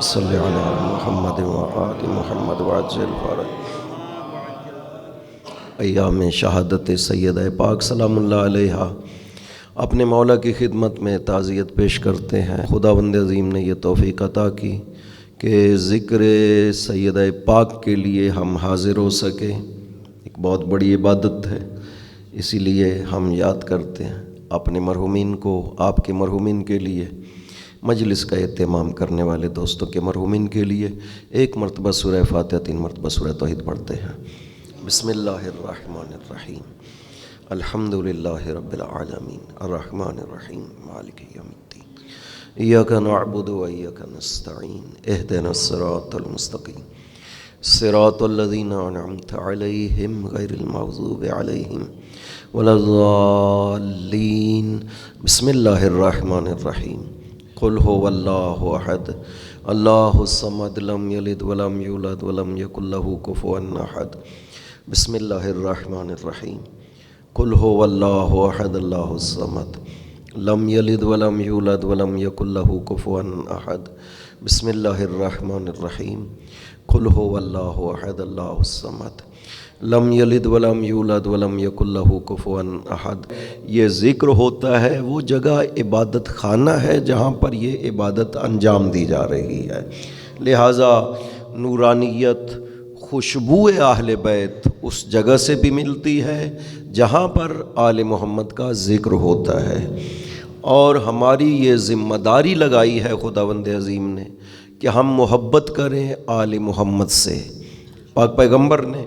صلی علی محمد وآل محمد وعجل فرج ایام شہادت سیدہ پاک سلام اللہ علیہا اپنے مولا کی خدمت میں تعزیت پیش کرتے ہیں۔ خداوند عظیم نے یہ توفیق عطا کی کہ ذکر سیدہ پاک کے لیے ہم حاضر ہو سکے۔ ایک بہت بڑی عبادت ہے، اسی لیے ہم یاد کرتے ہیں اپنے مرحومین کو، آپ کے مرحومین کے لیے، مجلس کا اہتمام کرنے والے دوستوں کے مرحومین کے لیے ایک مرتبہ سورہ فاتحہ، 3 مرتبہ سورہ توحید پڑھتے ہیں۔ بسم اللہ الرحمن الرحیم، الحمد للہ رب العالمین، الرحمن الرحیم، مالک یوم الدین، ایاک نعبد و ایاک نستعین، اہدنا الصراط المستقیم، صراط الذین انعمت علیہم غیر المغضوب علیہم ولا الضالین۔ بسم اللہ الرحمن الرحیم، قل هو اللہ احد اللہ الصمد لم یلد ولم یولد ولم یکن لہ کفوا احد۔ بسم اللہ الرحمن الرحیم، قل هو اللہ احد اللہ الصمد لم یلد ولم یولد ولم یکن لہ کفوا احد۔ بسم اللہ الرحمن الرحیم، قل هو اللہ احد اللہ الصمد لم یلد ولم یولد ولم یکن لہ کفوا احد۔ یہ ذکر ہوتا ہے وہ جگہ عبادت خانہ ہے جہاں پر یہ عبادت انجام دی جا رہی ہے، لہٰذا نورانیت، خوشبو اہل بیت اس جگہ سے بھی ملتی ہے جہاں پر آل محمد کا ذکر ہوتا ہے، اور ہماری یہ ذمہ داری لگائی ہے خداوند عظیم نے کہ ہم محبت کریں آل محمد سے۔ پاک پیغمبر نے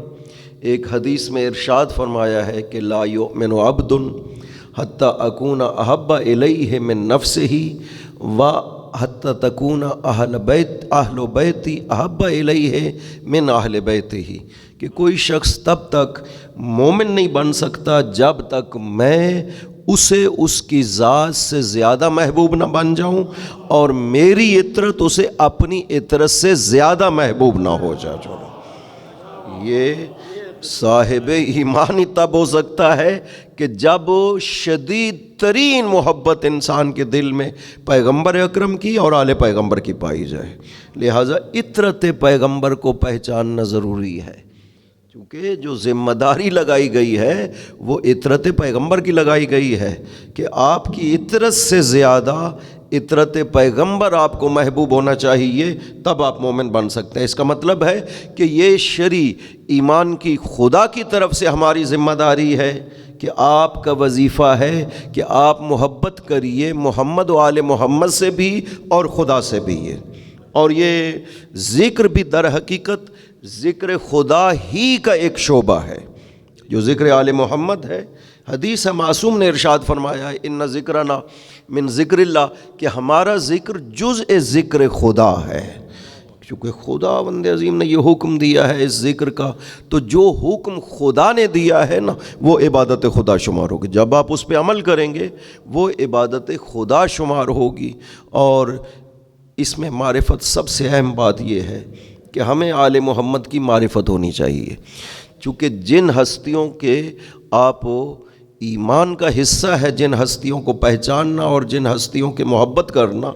ایک حدیث میں ارشاد فرمایا ہے کہ لا یؤمن عبد حتی اکون احب الیہ من نفسہ و حتی تکون اہل بیتی احب الیہ من اہل بیتہ، کہ کوئی شخص تب تک مومن نہیں بن سکتا جب تک میں اسے اس کی ذات سے زیادہ محبوب نہ بن جاؤں اور میری عطرت اسے اپنی عطرت سے زیادہ محبوب نہ ہو جائے۔ یہ صاحب ایمان ہی تب ہو سکتا ہے کہ جب شدید ترین محبت انسان کے دل میں پیغمبر اکرم کی اور آل پیغمبر کی پائی جائے، لہٰذا عطرت پیغمبر کو پہچاننا ضروری ہے، کیونکہ جو ذمہ داری لگائی گئی ہے وہ عطرت پیغمبر کی لگائی گئی ہے کہ آپ کی عطرت سے زیادہ عطرت پیغمبر آپ کو محبوب ہونا چاہیے، تب آپ مومن بن سکتے ہیں۔ اس کا مطلب ہے کہ یہ شرعی ایمان کی خدا کی طرف سے ہماری ذمہ داری ہے کہ آپ کا وظیفہ ہے کہ آپ محبت کریے محمد و آل محمد سے بھی اور خدا سے بھی۔ اور یہ ذکر بھی در حقیقت ذکر خدا ہی کا ایک شعبہ ہے جو ذکر آل محمد ہے۔ حدیث معصوم نے ارشاد فرمایا ہے ان ذکرنا من ذکر اللہ، کہ ہمارا ذکر جزء ذکر خدا ہے، کیونکہ خداوند عظیم نے یہ حکم دیا ہے اس ذکر کا، تو جو حکم خدا نے دیا ہے نا وہ عبادت خدا شمار ہوگی۔ جب آپ اس پہ عمل کریں گے وہ عبادت خدا شمار ہوگی۔ اور اس میں معرفت سب سے اہم بات یہ ہے کہ ہمیں آل محمد کی معرفت ہونی چاہیے، چونکہ جن ہستیوں کے آپ ایمان کا حصہ ہے، جن ہستیوں کو پہچاننا اور جن ہستیوں کے محبت کرنا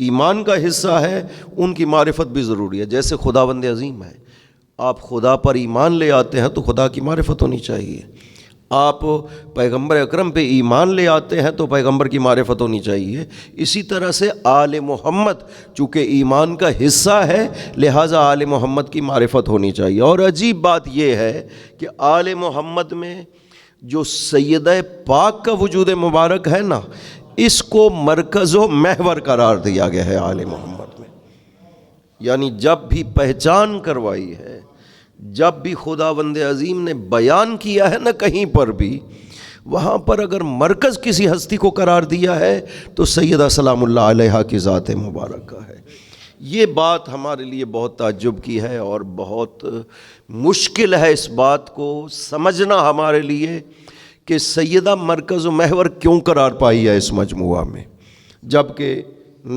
ایمان کا حصہ ہے، ان کی معرفت بھی ضروری ہے۔ جیسے خداوند عظیم ہے، آپ خدا پر ایمان لے آتے ہیں تو خدا کی معرفت ہونی چاہیے، آپ پیغمبر اکرم پہ ایمان لے آتے ہیں تو پیغمبر کی معرفت ہونی چاہیے۔ اسی طرح سے آل محمد چونکہ ایمان کا حصہ ہے لہٰذا آل محمد کی معرفت ہونی چاہیے۔ اور عجیب بات یہ ہے کہ آل محمد میں جو سیدہ پاک کا وجود مبارک ہے نا، اس کو مرکز و محور قرار دیا گیا ہے آل محمد میں، یعنی جب بھی پہچان کروائی ہے، جب بھی خداوند عظیم نے بیان کیا ہے نا کہیں پر بھی، وہاں پر اگر مرکز کسی ہستی کو قرار دیا ہے تو سیدہ سلام اللہ علیہا کی ذات مبارکہ ہے۔ یہ بات ہمارے لیے بہت تعجب کی ہے اور بہت مشکل ہے اس بات کو سمجھنا ہمارے لیے کہ سیدہ مرکز و محور کیوں قرار پائی ہے اس مجموعہ میں، جبکہ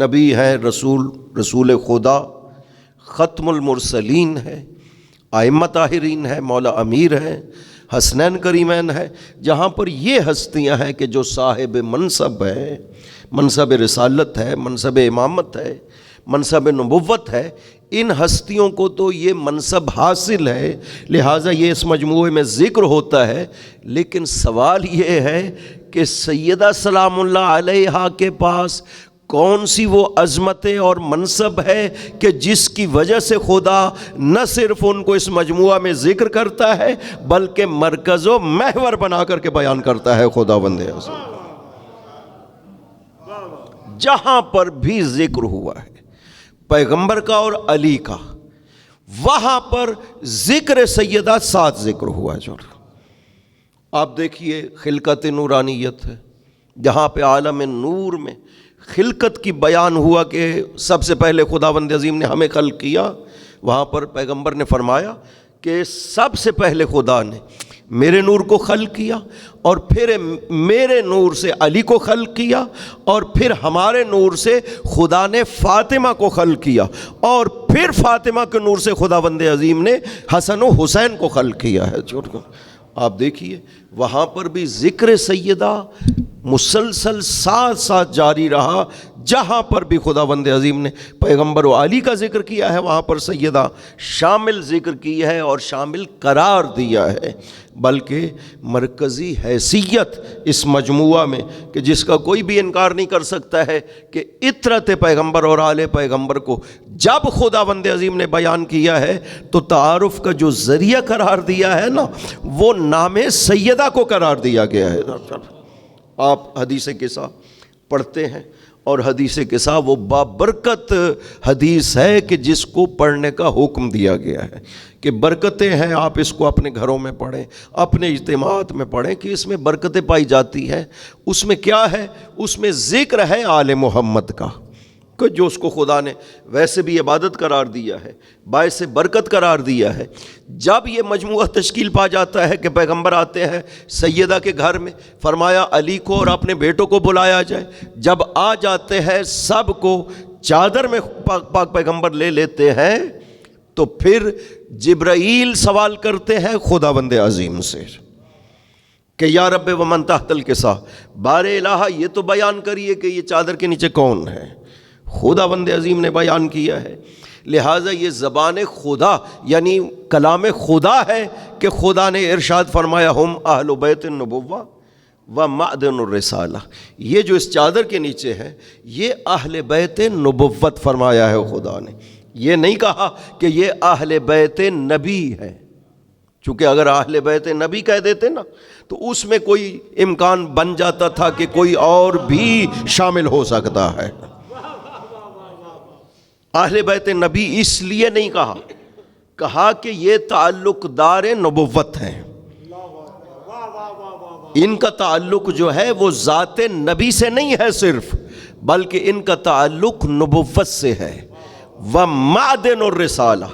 نبی ہے، رسول خدا، ختم المرسلین ہے، ائمہ طاہرین ہے، مولا امیر ہے، حسنین کریمین ہے، جہاں پر یہ ہستیاں ہیں کہ جو صاحب منصب ہے، منصب رسالت ہے، منصب امامت ہے، منصب نبوت ہے، ان ہستیوں کو تو یہ منصب حاصل ہے، لہٰذا یہ اس مجموعے میں ذکر ہوتا ہے۔ لیکن سوال یہ ہے کہ سیدہ سلام اللہ علیہا کے پاس کون سی وہ عظمتیں اور منصب ہے کہ جس کی وجہ سے خدا نہ صرف ان کو اس مجموعہ میں ذکر کرتا ہے بلکہ مرکز و محور بنا کر کے بیان کرتا ہے۔ خداوند اعظم جہاں پر بھی ذکر ہوا ہے پیغمبر کا اور علی کا، وہاں پر ذکر سیدہ ساتھ ذکر ہوا ہے۔ آپ دیکھیے خلقت نورانیت ہے، جہاں پہ عالم نور میں خلقت کی بیان ہوا کہ سب سے پہلے خداوند عظیم نے ہمیں خلق کیا، وہاں پر پیغمبر نے فرمایا کہ سب سے پہلے خدا نے میرے نور کو خلق کیا، اور پھر میرے نور سے علی کو خلق کیا، اور پھر ہمارے نور سے خدا نے فاطمہ کو خلق کیا، اور پھر فاطمہ کے نور سے خداوند عظیم نے حسن و حسین کو خلق کیا ہے۔ آپ دیکھیے وہاں پر بھی ذکر سیدہ مسلسل ساتھ ساتھ جاری رہا، جہاں پر بھی خداوند عظیم نے پیغمبر و علی کا ذکر کیا ہے وہاں پر سیدہ شامل ذکر کی ہے اور شامل قرار دیا ہے۔ بلکہ مرکزی حیثیت اس مجموعہ میں کہ جس کا کوئی بھی انکار نہیں کر سکتا ہے کہ اطرت پیغمبر اور آل پیغمبر کو جب خداوند عظیم نے بیان کیا ہے تو تعارف کا جو ذریعہ قرار دیا ہے نا، وہ نام سیدہ کو قرار دیا گیا ہے۔ آپ حدیث قصہ پڑھتے ہیں اور حدیث قصہ وہ بابرکت حدیث ہے کہ جس کو پڑھنے کا حکم دیا گیا ہے کہ برکتیں ہیں، آپ اس کو اپنے گھروں میں پڑھیں، اپنے اجتماعات میں پڑھیں کہ اس میں برکتیں پائی جاتی ہیں۔ اس میں کیا ہے؟ اس میں ذکر ہے آل محمد کا، کہ جو اس کو خدا نے ویسے بھی عبادت قرار دیا ہے، باعث برکت قرار دیا ہے۔ جب یہ مجموعہ تشکیل پا جاتا ہے کہ پیغمبر آتے ہیں سیدہ کے گھر میں، فرمایا علی کو اور اپنے بیٹوں کو بلایا جائے، جب آ جاتے ہیں سب کو چادر میں پاک پیغمبر لے لیتے ہیں، تو پھر جبرائیل سوال کرتے ہیں خداوند عظیم سے کہ یا رب ومن تحت الکسا، بار الہ یہ تو بیان کریے کہ یہ چادر کے نیچے کون ہے۔ خداوند عظیم نے بیان کیا ہے، لہٰذا یہ زبان خدا یعنی کلام خدا ہے کہ خدا نے ارشاد فرمایا ہم اہل بیت النبوہ و معدن الرسالہ، یہ جو اس چادر کے نیچے ہے یہ اہل بیت نبوت فرمایا ہے خدا نے، یہ نہیں کہا کہ یہ اہل بیت نبی ہے، چونکہ اگر اہل بیت نبی کہہ دیتے نا تو اس میں کوئی امکان بن جاتا تھا کہ کوئی اور بھی شامل ہو سکتا ہے۔ اہل بیت نبی اس لیے نہیں کہا کہ یہ تعلق دار نبوت ہیں، ان کا تعلق جو ہے وہ ذات نبی سے نہیں ہے صرف، بلکہ ان کا تعلق نبوت سے ہے۔ وَمَعْدِنُ الرِّسَالَةِ،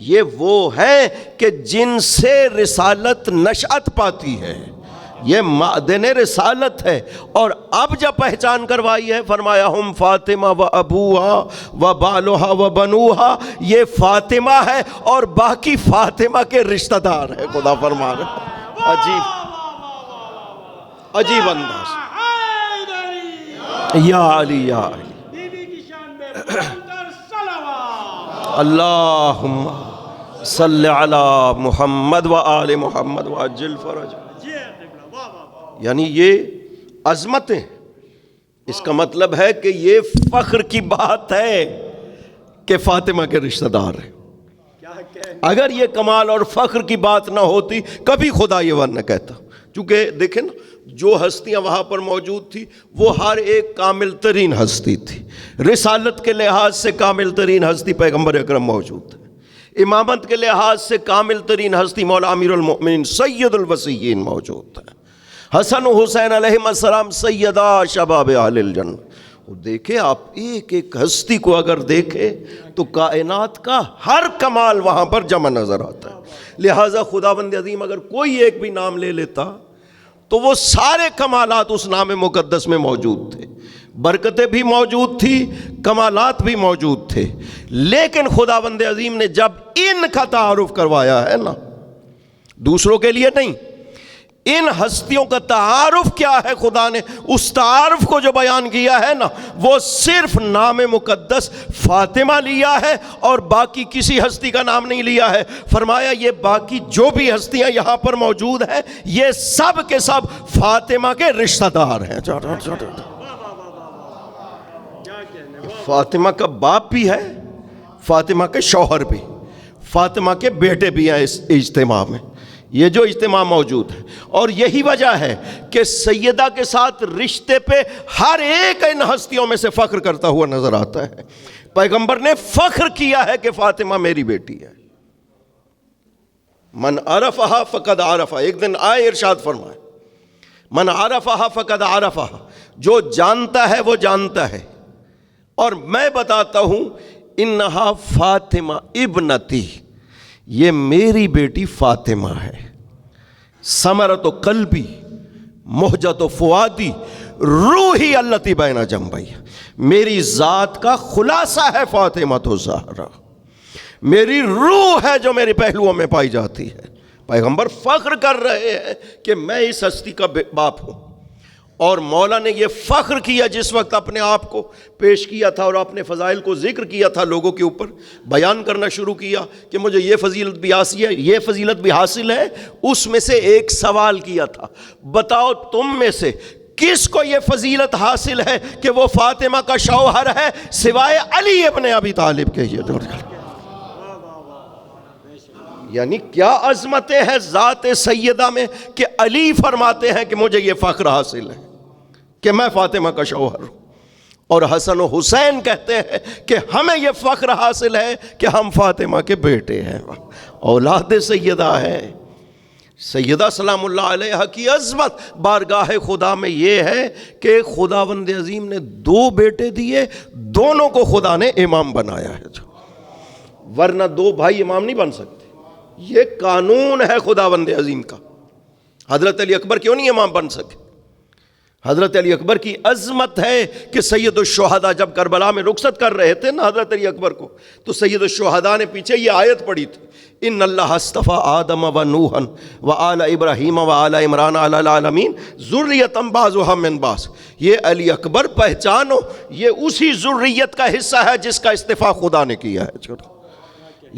یہ وہ ہے کہ جن سے رسالت نشأت پاتی ہے، یہ معدن رسالت ہے۔ اور اب جب پہچان کروائی ہے فرمایا ہم فاطمہ و ابوہا و بالوہا و بنوہا، یہ فاطمہ ہے اور باقی فاطمہ کے رشتہ دار ہیں۔ خدا فرما رہا، عجیب انداز، یا علی یا علی، اللہم صلی علی محمد و آل محمد وعجل فرج۔ یعنی یہ عظمتیں، اس کا مطلب ہے کہ یہ فخر کی بات ہے کہ فاطمہ کے رشتہ دار ہیں۔ اگر یہ کمال اور فخر کی بات نہ ہوتی کبھی خدا یہ ورنہ کہتا، چونکہ دیکھیں نا جو ہستیاں وہاں پر موجود تھی وہ ہر ایک کامل ترین ہستی تھی، رسالت کے لحاظ سے کامل ترین ہستی پیغمبر اکرم موجود ہے، امامت کے لحاظ سے کامل ترین ہستی مولا امیر المؤمنین سید الوصیین موجود ہے، حسن و حسین علیہ السلام سیدہ شباب اہل الجنہ۔ دیکھیں آپ ایک ایک ہستی کو اگر دیکھیں تو کائنات کا ہر کمال وہاں پر جمع نظر آتا ہے۔ لہٰذا خداوند عظیم اگر کوئی ایک بھی نام لے لیتا تو وہ سارے کمالات اس نام مقدس میں موجود تھے، برکتیں بھی موجود تھی، کمالات بھی موجود تھے۔ لیکن خداوند عظیم نے جب ان کا تعارف کروایا ہے نا، دوسروں کے لیے نہیں، ان ہستیوں کا تعارف کیا ہے خدا نے اس تعارف کو جو بیان کیا ہے نا، وہ صرف نام مقدس فاطمہ لیا ہے اور باقی کسی ہستی کا نام نہیں لیا ہے۔ فرمایا یہ باقی جو بھی ہستیاں یہاں پر موجود ہیں یہ سب کے سب فاطمہ کے رشتہ دار ہیں۔ فاطمہ کا باپ بھی ہے، فاطمہ کے شوہر بھی، فاطمہ کے بیٹے بھی ہیں اس اجتماع میں، یہ جو اجتماع موجود ہے۔ اور یہی وجہ ہے کہ سیدہ کے ساتھ رشتے پہ ہر ایک ان ہستیوں میں سے فخر کرتا ہوا نظر آتا ہے۔ پیغمبر نے فخر کیا ہے کہ فاطمہ میری بیٹی ہے۔ من عرفہا فقد عرفہا، ایک دن آئے ارشاد فرمائے من عرفہا فقد عرفہا، جو جانتا ہے وہ جانتا ہے۔ اور میں بتاتا ہوں انہا فاطمہ ابنتی، یہ میری بیٹی فاطمہ ہے۔ ثمرۃ قلبی مہجۃ فؤادی روحی التی بین جنبی، میری ذات کا خلاصہ ہے فاطمہ الزہرا، میری روح ہے جو میرے پہلوؤں میں پائی جاتی ہے۔ پیغمبر فخر کر رہے ہیں کہ میں اس ہستی کا باپ ہوں۔ اور مولا نے یہ فخر کیا جس وقت اپنے آپ کو پیش کیا تھا اور اپنے فضائل کو ذکر کیا تھا، لوگوں کے اوپر بیان کرنا شروع کیا کہ مجھے یہ فضیلت بھی حاصل ہے، یہ فضیلت بھی حاصل ہے۔ اس میں سے ایک سوال کیا تھا، بتاؤ تم میں سے کس کو یہ فضیلت حاصل ہے کہ وہ فاطمہ کا شوہر ہے سوائے علی ابن ابی طالب کے؟ یعنی کیا عظمتیں ہیں ذات سیدہ میں کہ علی فرماتے ہیں کہ مجھے یہ فخر حاصل ہے کہ میں فاطمہ کا شوہر ہوں، اور حسن و حسین کہتے ہیں کہ ہمیں یہ فخر حاصل ہے کہ ہم فاطمہ کے بیٹے ہیں، اولاد سیدہ ہے۔ سیدہ سلام اللہ علیہ کی عظمت بارگاہ خدا میں یہ ہے کہ خداوند عظیم نے 2 بیٹے دیے، دونوں کو خدا نے امام بنایا ہے، ورنہ 2 بھائی امام نہیں بن سکتے، یہ قانون ہے خداوند عظیم کا۔ حضرت علی اکبر کیوں نہیں امام بن سکے؟ حضرت علی اکبر کی عظمت ہے کہ سید الشہداء جب کربلا میں رخصت کر رہے تھے نا حضرت علی اکبر کو، تو سید الشہداء نے پیچھے یہ آیت پڑھی تھی، ان اللہ اصطفیٰ آدم و نوحا و آل ابراہیم و آل عمران علی العالمین ذریۃ بعضھا من بعض۔ یہ علی اکبر پہچانو، یہ اسی ذریت کا حصہ ہے جس کا استفاء خدا نے کیا ہے۔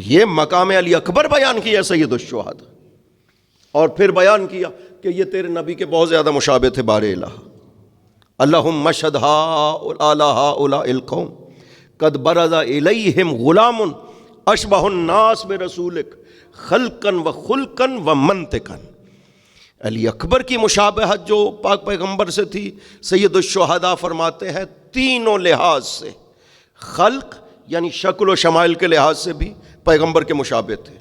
یہ مقام علی اکبر بیان کیا سید الشہداء، اور پھر بیان کیا کہ یہ تیرے نبی کے بہت زیادہ مشابہ تھے بار الہ۔ اللہم اشہد ہؤلاء القوم قد برز الیہم غلام اشبہ الناس برسولک خلقا و خلقا و منطقا۔ علی اکبر کی مشابہت جو پاک پیغمبر سے تھی، سید الشہداء فرماتے ہیں تینوں لحاظ سے، خلق یعنی شکل و شمائل کے لحاظ سے بھی پیغمبر کے مشابہ تھے،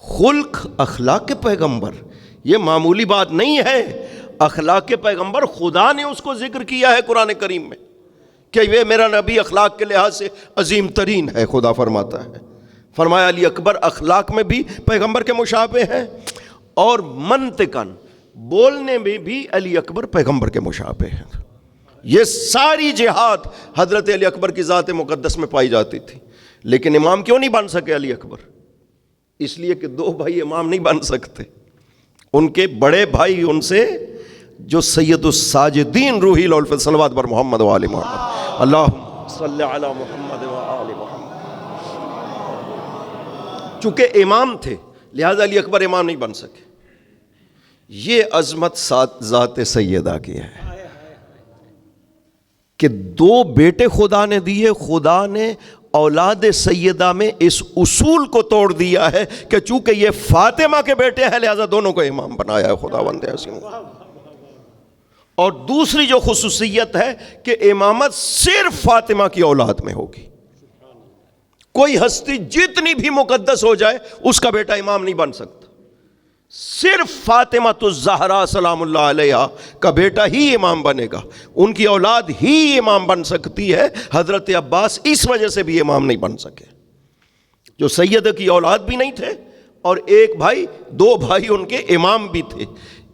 خلق اخلاق کے پیغمبر، یہ معمولی بات نہیں ہے، اخلاق کے پیغمبر خدا نے اس کو ذکر کیا ہے قرآن کریم میں کہ یہ میرا نبی اخلاق کے لحاظ سے عظیم ترین ہے، خدا فرماتا ہے۔ فرمایا علی اکبر اخلاق میں بھی پیغمبر کے مشابہ ہیں، اور منطقاً بولنے میں بھی علی اکبر پیغمبر کے مشابہ ہیں۔ یہ ساری جہاد حضرت علی اکبر کی ذات مقدس میں پائی جاتی تھی، لیکن امام کیوں نہیں بن سکے علی اکبر؟ اس لیے کہ 2 بھائی امام نہیں بن سکتے، ان کے بڑے بھائی ان سے جو سید الساجدین روحی الالف صلوات بر محمد و آل محمد، اللہم صلی علی محمد و آل محمد، چونکہ امام تھے لہذا علی اکبر امام نہیں بن سکے۔ یہ عظمت ذات سیدہ کی ہے کہ 2 بیٹے خدا نے دیے، خدا نے اولاد سیدہ میں اس اصول کو توڑ دیا ہے کہ چونکہ یہ فاطمہ کے بیٹے ہیں لہذا دونوں کو امام بنایا ہے خداوند عظیم۔ اور دوسری جو خصوصیت ہے کہ امامت صرف فاطمہ کی اولاد میں ہوگی، کوئی ہستی جتنی بھی مقدس ہو جائے اس کا بیٹا امام نہیں بن سکتا، صرف فاطمہ الزہرا سلام اللہ علیہ کا بیٹا ہی امام بنے گا، ان کی اولاد ہی امام بن سکتی ہے۔ حضرت عباس اس وجہ سے بھی امام نہیں بن سکے، جو سید کی اولاد بھی نہیں تھے اور ایک بھائی 2 بھائی ان کے امام بھی تھے۔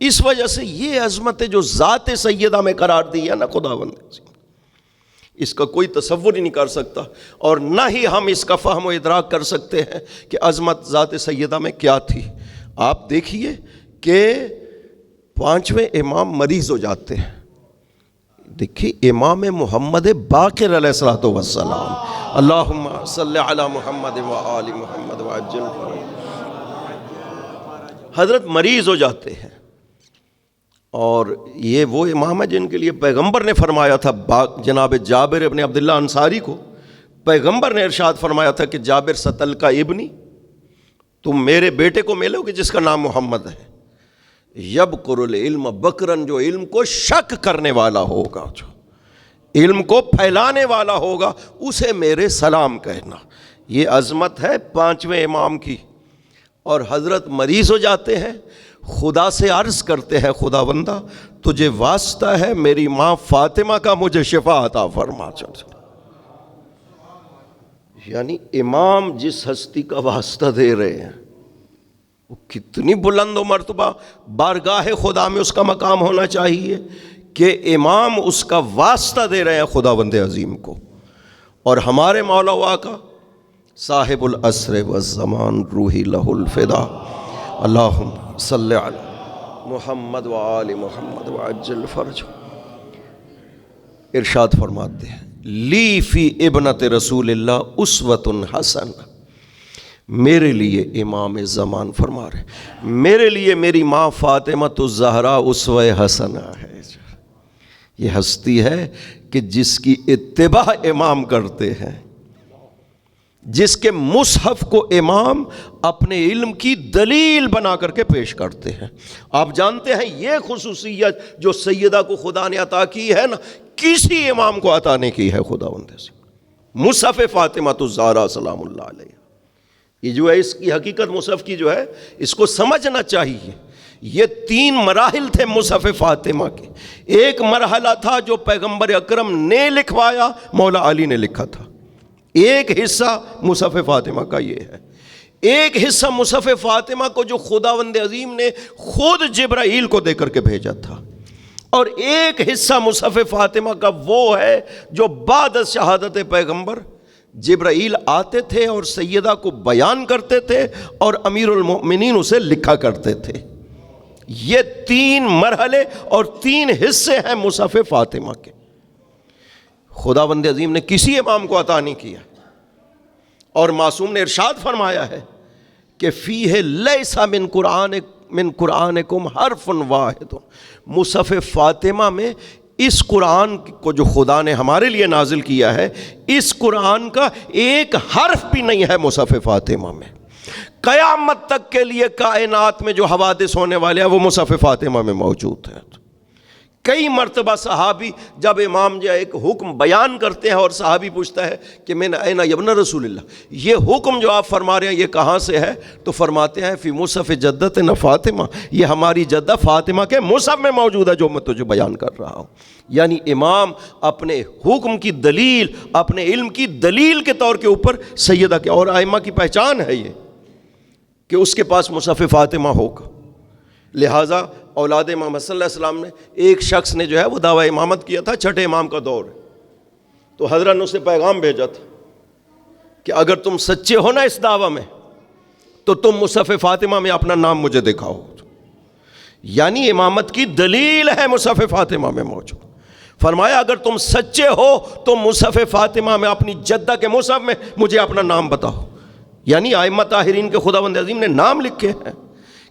اس وجہ سے یہ عظمت جو ذات سیدہ میں قرار دی ہے نا خداوند، اس کا کوئی تصور ہی نہیں کر سکتا، اور نہ ہی ہم اس کا فہم و ادراک کر سکتے ہیں کہ عظمت ذات سیدہ میں کیا تھی۔ آپ دیکھیے کہ 5ویں امام مریض ہو جاتے ہیں. دیکھیے امام محمد باقر علیہ الصلوۃ والسلام، اللہم صلی علی محمد و آل محمد وعجل فرجہ، حضرت مریض ہو جاتے ہیں. اور یہ وہ امام ہے جن کے لیے پیغمبر نے فرمایا تھا، جناب جابر ابن عبداللہ انصاری کو پیغمبر نے ارشاد فرمایا تھا کہ جابر ستل کا ابنی، تم میرے بیٹے کو ملو گے جس کا نام محمد ہے. یبکر العلم بکرن، جو علم کو شک کرنے والا ہوگا، جو علم کو پھیلانے والا ہوگا، اسے میرے سلام کہنا. یہ عظمت ہے 5ویں امام کی. اور حضرت مریض ہو جاتے ہیں، خدا سے عرض کرتے ہیں خدا بندہ تجھے واسطہ ہے میری ماں فاطمہ کا، مجھے شفا عطا فرما. یعنی امام جس ہستی کا واسطہ دے رہے ہیں وہ کتنی بلند و مرتبہ بارگاہ خدا میں اس کا مقام ہونا چاہیے کہ امام اس کا واسطہ دے رہے ہیں خداوند عظیم کو. اور ہمارے مولا و آقا صاحب العصر والزمان روحی لہ الفدا، اللہم صلی علی محمد و آل محمد وعجل فرجہ، ارشاد فرماتے ہیں لی فی ابنت رسول اللہ اسوۃ حسنہ، میرے لیے امام زمان فرما رہے میرے لیے میری ماں فاطمۃ الزہرا اسوہ حسنہ ہے. یہ ہستی ہے کہ جس کی اتباع امام کرتے ہیں، جس کے مصحف کو امام اپنے علم کی دلیل بنا کر کے پیش کرتے ہیں. آپ جانتے ہیں یہ خصوصیت جو سیدہ کو خدا نے عطا کی ہے نا، کسی امام کو عطا نہیں کی ہے خداوند سے. مصحف فاطمۃ الزہرا سلام اللہ علیہ، یہ جو ہے اس کی حقیقت مصحف کی جو ہے اس کو سمجھنا چاہیے. یہ 3 مراحل تھے مصحف فاطمہ کے. ایک مرحلہ تھا جو پیغمبر اکرم نے لکھوایا، مولا علی نے لکھا تھا. ایک حصہ مصحف فاطمہ کا یہ ہے. ایک حصہ مصحف فاطمہ کو جو خداوند عظیم نے خود جبرائیل کو دے کر کے بھیجا تھا، اور ایک حصہ مصحف فاطمہ کا وہ ہے جو بعد از شہادت پیغمبر جبرائیل آتے تھے اور سیدہ کو بیان کرتے تھے اور امیر المؤمنین اسے لکھا کرتے تھے. یہ 3 مرحلے اور 3 حصے ہیں مصحف فاطمہ کے. خداوند عظیم نے کسی امام کو عطا نہیں کیا. اور معصوم نے ارشاد فرمایا ہے کہ فیہ لیس من قرآنکم حرف واحد، مصحف فاطمہ میں اس قرآن کو جو خدا نے ہمارے لیے نازل کیا ہے، اس قرآن کا ایک حرف بھی نہیں ہے مصحف فاطمہ میں. قیامت تک کے لیے کائنات میں جو حوادث ہونے والے ہیں وہ مصحف فاطمہ میں موجود ہیں. کئی مرتبہ صحابی جب امام جو ایک حکم بیان کرتے ہیں اور صحابی پوچھتا ہے کہ من این ابن رسول اللہ، یہ حکم جو آپ فرما رہے ہیں یہ کہاں سے ہے؟ تو فرماتے ہیں فی مصحف جدتنا فاطمہ، یہ ہماری جدہ فاطمہ کے مصحف میں موجود ہے جو میں تجھے بیان کر رہا ہوں. یعنی امام اپنے حکم کی دلیل، اپنے علم کی دلیل کے طور کے اوپر سیدہ کے، اور ائمہ کی پہچان ہے یہ کہ اس کے پاس مصحف فاطمہ ہوگا. لہٰذا اولاد امام صلی اللہ علیہ وسلم نے ایک شخص نے جو ہے وہ دعویٰ امامت کیا تھا، 6 امام کا دور ہے، تو حضرت نے اسے پیغام بھیجا تھا کہ اگر تم سچے ہو نا اس دعویٰ میں تو تم مصحف فاطمہ میں اپنا نام مجھے دکھاؤ. یعنی امامت کی دلیل ہے مصحف فاطمہ میں موجود. فرمایا اگر تم سچے ہو تو مصحف فاطمہ میں اپنی جدہ کے مصحف میں مجھے اپنا نام بتاؤ. یعنی ائمہ طاہرین کے خداوند عظیم نے نام لکھے ہیں.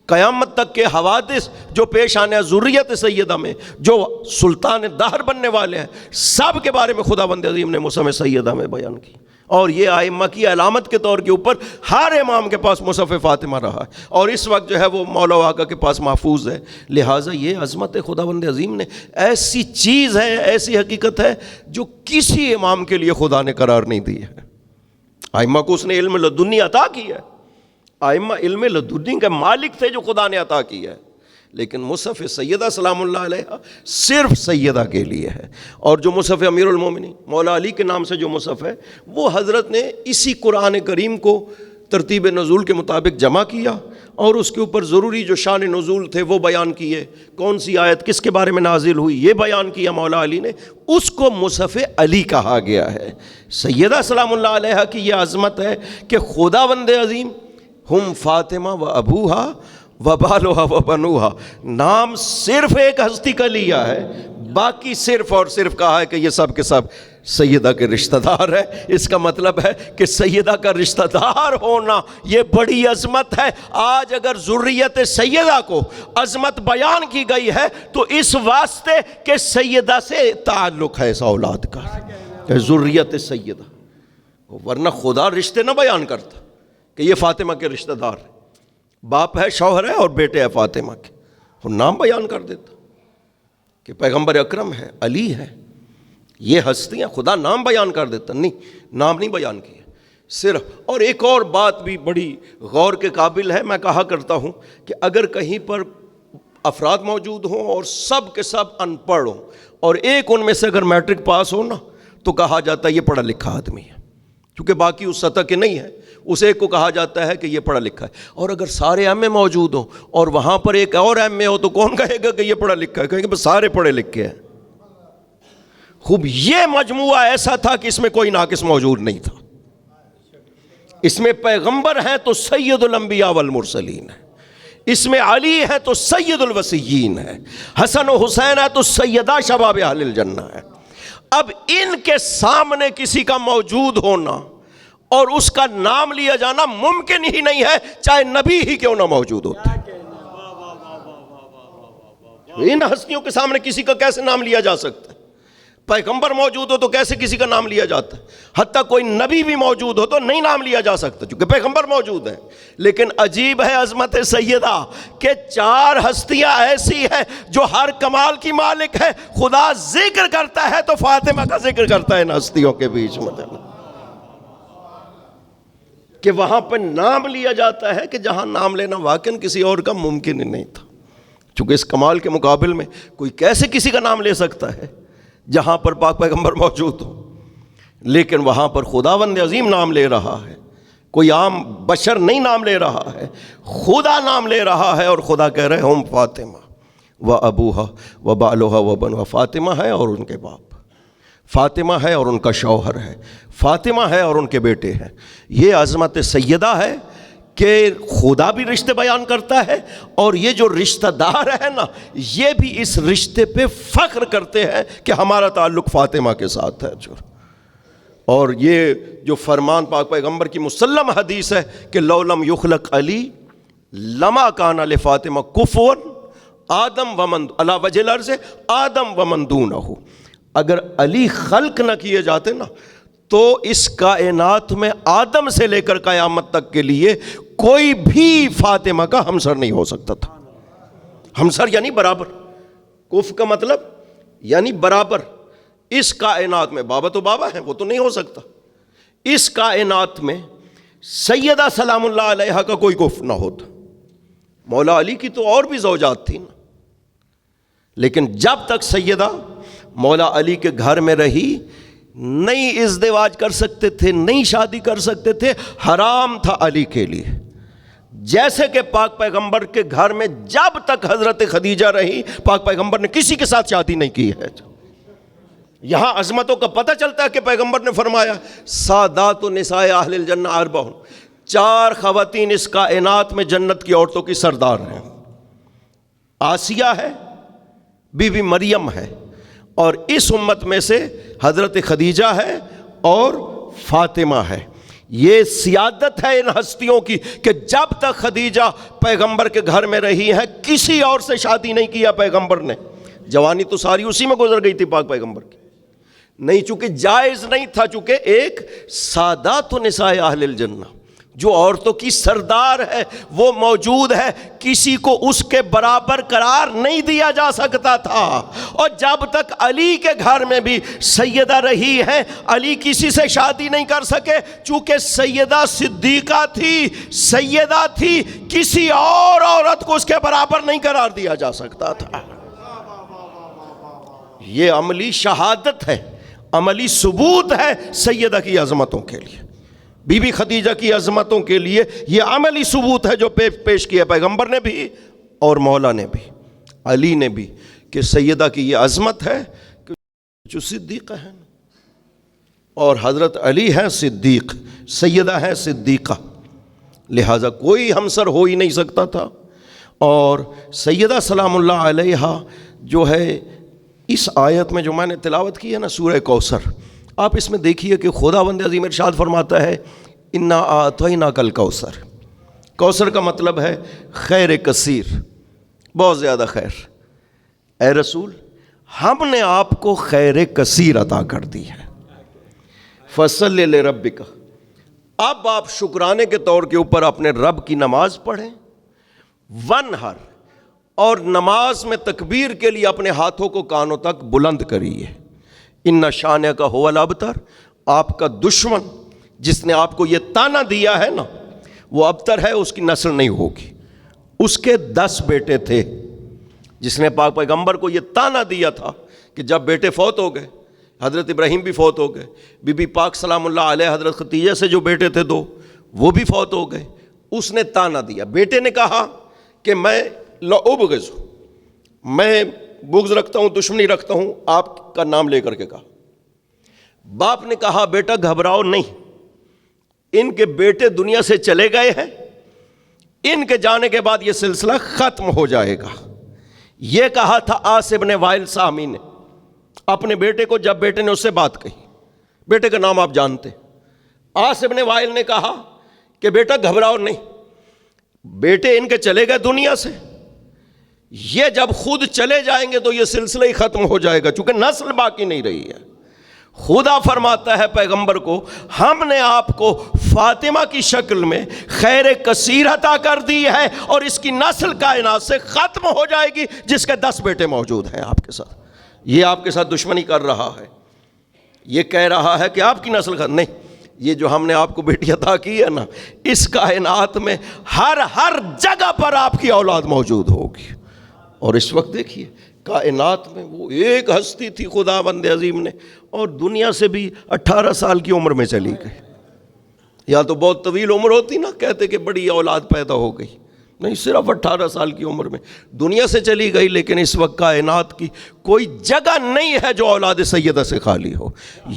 قیامت تک کے حوادث جو پیش آنے ہیں ذریت سیدہ میں، جو سلطان دہر بننے والے ہیں، سب کے بارے میں خداوند عظیم نے مصحف سیدہ میں بیان کی. اور یہ ائمہ کی علامت کے طور کے اوپر ہر امام کے پاس مصحف فاطمہ رہا ہے، اور اس وقت جو ہے وہ مولا و آقا کے پاس محفوظ ہے. لہٰذا یہ عظمت خداوند عظیم نے ایسی چیز ہے، ایسی حقیقت ہے جو کسی امام کے لیے خدا نے قرار نہیں دی ہے. ائمہ کو اس نے علم لدنی عطا کیا ہے. ائمہ علم لدنی کے مالک تھے جو خدا نے عطا کیا ہے، لیکن مصحف سیدہ سلام اللہ علیہ صرف سیدہ کے لیے ہے. اور جو مصحف امیر المومنین مولا علی کے نام سے جو مصحف ہے، وہ حضرت نے اسی قرآن کریم کو ترتیب نزول کے مطابق جمع کیا اور اس کے اوپر ضروری جو شان نزول تھے وہ بیان کیے. کون سی آیت کس کے بارے میں نازل ہوئی یہ بیان کیا مولا علی نے. اس کو مصحف علی کہا گیا ہے. سیدہ سلام اللہ علیہ کی یہ عظمت ہے کہ خداوند عظیم ہم فاطمہ و ابوہا، وبالوہا وبنوہا، نام صرف ایک ہستی کا لیا ہے، باقی صرف اور صرف کہا ہے کہ یہ سب کے سب سیدہ کے رشتہ دار ہے۔ اس کا مطلب ہے کہ سیدہ کا رشتہ دار ہونا یہ بڑی عظمت ہے۔ آج اگر ذریت سیدہ کو عظمت بیان کی گئی ہے تو اس واسطے کہ سیدہ سے تعلق ہے اس اولاد کا، ذریت سیدہ، ورنہ خدا رشتے نہ بیان کرتا کہ یہ فاطمہ کے رشتہ دار ہے، باپ ہے، شوہر ہے اور بیٹے ہے فاطمہ کے، اور نام بیان کر دیتا کہ پیغمبر اکرم ہے، علی ہے، یہ ہستیاں، خدا نام بیان کر دیتا، نہیں، نام نہیں بیان کیا صرف۔ اور ایک اور بات بھی بڑی غور کے قابل ہے، میں کہا کرتا ہوں کہ اگر کہیں پر افراد موجود ہوں اور سب کے سب ان پڑھ ہوں اور ایک ان میں سے اگر میٹرک پاس ہو نا تو کہا جاتا ہے یہ پڑھا لکھا آدمی ہے، کیونکہ باقی اس سطح کے نہیں ہے، اس ایک کو کہا جاتا ہے کہ یہ پڑھا لکھا ہے۔ اور اگر سارے ایم اے موجود ہوں اور وہاں پر ایک اور ایم اے ہو تو کون کہے گا کہ یہ پڑھا لکھا ہے؟ کہیں گے بس سارے پڑھے لکھے ہیں۔ خوب، یہ مجموعہ ایسا تھا کہ اس میں کوئی ناقص موجود نہیں تھا، اس میں پیغمبر ہیں تو سید الانبیاء والمرسلین ہے، اس میں علی ہے تو سید الوصیین ہے، حسن و حسین ہے تو سیدہ شباب اہل الجنہ ہے۔ اب ان کے سامنے کسی کا موجود ہونا اور اس کا نام لیا جانا ممکن ہی نہیں ہے، چاہے نبی ہی کیوں نہ موجود ہوتے۔ ان ہستیوں کے سامنے کسی کا کیسے نام لیا جا سکتا ہے؟ پیغمبر موجود ہو تو کیسے کسی کا نام لیا جاتا ہے؟ حتیٰ کوئی نبی بھی موجود ہو تو نہیں نام لیا جا سکتا چونکہ پیغمبر موجود ہیں۔ لیکن عجیب ہے عظمت سیدہ کہ چار ہستیاں ایسی ہیں جو ہر کمال کی مالک ہے، خدا ذکر کرتا ہے تو فاطمہ کا ذکر کرتا ہے ان ہستیوں کے بیچ میں، کہ وہاں پہ نام لیا جاتا ہے کہ جہاں نام لینا واقعاً کسی اور کا ممکن ہی نہیں تھا، چونکہ اس کمال کے مقابل میں کوئی کیسے کسی کا نام لے سکتا ہے جہاں پر پاک پیغمبر موجود ہو؟ لیکن وہاں پر خداوند عظیم نام لے رہا ہے، کوئی عام بشر نہیں نام لے رہا ہے، خدا نام لے رہا ہے، اور خدا کہہ رہے ہم فاطمہ و ابوہا و بالوہا و بنوہا، فاطمہ ہے اور ان کے باپ، فاطمہ ہے اور ان کا شوہر ہے، فاطمہ ہے اور ان کے بیٹے ہیں۔ یہ عظمت سیدہ ہے کہ خدا بھی رشتے بیان کرتا ہے، اور یہ جو رشتہ دار ہے نا یہ بھی اس رشتے پہ فخر کرتے ہیں کہ ہمارا تعلق فاطمہ کے ساتھ ہے۔ اور یہ جو فرمان پاک پیغمبر کی مسلم حدیث ہے کہ لو لم یخلق علی لما کان لفاطمہ کفوا آدم ومن علی وجہ الارض آدم ومن دونہ، اگر علی خلق نہ کیے جاتے نا تو اس کائنات میں آدم سے لے کر قیامت تک کے لیے کوئی بھی فاطمہ کا ہمسر نہیں ہو سکتا تھا۔ ہمسر یعنی برابر، کف کا مطلب یعنی برابر۔ اس کائنات میں بابا تو بابا ہیں، وہ تو نہیں ہو سکتا۔ اس کائنات میں سیدہ سلام اللہ علیہا کا کوئی کف نہ ہوتا۔ مولا علی کی تو اور بھی زوجات تھیں نا، لیکن جب تک سیدہ مولا علی کے گھر میں رہی نہیں ازدواج کر سکتے تھے، نہیں شادی کر سکتے تھے، حرام تھا علی کے لیے۔ جیسے کہ پاک پیغمبر کے گھر میں جب تک حضرت خدیجہ رہی پاک پیغمبر نے کسی کے ساتھ شادی نہیں کی ہے۔ یہاں عظمتوں کا پتہ چلتا ہے کہ پیغمبر نے فرمایا سادات نساء اہل الجنہ اربع، چار خواتین اس کائنات میں جنت کی عورتوں کی سردار ہیں۔ آسیہ ہے، بی بی مریم ہے، اور اس امت میں سے حضرت خدیجہ ہے اور فاطمہ ہے۔ یہ سیادت ہے ان ہستیوں کی کہ جب تک خدیجہ پیغمبر کے گھر میں رہی ہے کسی اور سے شادی نہیں کیا پیغمبر نے۔ جوانی تو ساری اسی میں گزر گئی تھی پاک پیغمبر کی، نہیں چونکہ جائز نہیں تھا، چونکہ ایک سادات نساء اہل الجنہ جو عورتوں کی سردار ہے وہ موجود ہے، کسی کو اس کے برابر قرار نہیں دیا جا سکتا تھا۔ اور جب تک علی کے گھر میں بھی سیدہ رہی ہیں علی کسی سے شادی نہیں کر سکے، چونکہ سیدہ صدیقہ تھی، سیدہ تھی، کسی اور عورت کو اس کے برابر نہیں قرار دیا جا سکتا تھا۔ یہ عملی شہادت ہے، عملی ثبوت ہے سیدہ کی عظمتوں کے لیے، بی بی خدیجہ کی عظمتوں کے لیے یہ عملی ثبوت ہے جو پیش کیا پیغمبر نے بھی اور مولا نے بھی، علی نے بھی، کہ سیدہ کی یہ عظمت ہے کہ جو صدیقہ ہے، اور حضرت علی ہیں صدیق، سیدہ ہیں صدیقہ، لہٰذا کوئی ہمسر ہو ہی نہیں سکتا تھا۔ اور سیدہ سلام اللہ علیہا جو ہے اس آیت میں جو میں نے تلاوت کی ہے نا سورہ کوثر، آپ اس میں دیکھیے کہ خداوند عظیم ارشاد فرماتا ہے انا اعطیناک الکوثر۔ کوثر کا مطلب ہے خیر کثیر، بہت زیادہ خیر۔ اے رسول، ہم نے آپ کو خیر کثیر عطا کر دی ہے۔ فصل لربک، اب آپ شکرانے کے طور کے اوپر اپنے رب کی نماز پڑھیں، ونہر، اور نماز میں تکبیر کے لیے اپنے ہاتھوں کو کانوں تک بلند کریے۔ ان شانک ھو الابتر، آپ کا دشمن جس نے آپ کو یہ تانا دیا ہے نا وہ ابتر ہے، اس کی نسل نہیں ہوگی۔ اس کے 10 بیٹے تھے، جس نے پاک پیغمبر کو یہ تانا دیا تھا کہ جب بیٹے فوت ہو گئے، حضرت ابراہیم بھی فوت ہو گئے، بی بی پاک سلام اللہ علیہ حضرت خدیجہ سے جو بیٹے تھے 2 وہ بھی فوت ہو گئے۔ اس نے تانا دیا، بیٹے نے کہا کہ میں لأبغض، میں بغض رکھتا ہوں، دشمنی رکھتا ہوں، آپ کا نام لے کر کے کہا۔ باپ نے کہا بیٹا گھبراؤ نہیں، ان کے بیٹے دنیا سے چلے گئے ہیں، ان کے جانے کے بعد یہ سلسلہ ختم ہو جائے گا۔ یہ کہا تھا عاص بن وائل سامی نے اپنے بیٹے کو، جب بیٹے نے اس سے بات کہی، بیٹے کا نام آپ جانتے، عاص بن وائل نے کہا کہ بیٹا گھبراؤ نہیں، بیٹے ان کے چلے گئے دنیا سے، یہ جب خود چلے جائیں گے تو یہ سلسلہ ہی ختم ہو جائے گا، چونکہ نسل باقی نہیں رہی ہے۔ خدا فرماتا ہے پیغمبر کو ہم نے آپ کو فاطمہ کی شکل میں خیر کثیر عطا کر دی ہے، اور اس کی نسل کائنات سے ختم ہو جائے گی، جس کے 10 بیٹے موجود ہیں آپ کے ساتھ۔ یہ آپ کے ساتھ دشمنی کر رہا ہے، یہ کہہ رہا ہے کہ آپ کی نسل ختم نہیں، یہ جو ہم نے آپ کو بیٹی عطا کی ہے نا، اس کائنات میں ہر جگہ پر آپ کی اولاد موجود ہوگی۔ اور اس وقت دیکھیے کائنات میں وہ ایک ہستی تھی خداوند عظیم نے، اور دنیا سے بھی 18 سال کی عمر میں چلی گئی۔ یا تو بہت طویل عمر ہوتی نا، کہتے کہ بڑی اولاد پیدا ہو گئی، نہیں، صرف 18 سال کی عمر میں دنیا سے چلی گئی۔ لیکن اس وقت کائنات کی کوئی جگہ نہیں ہے جو اولاد سیدہ سے خالی ہو۔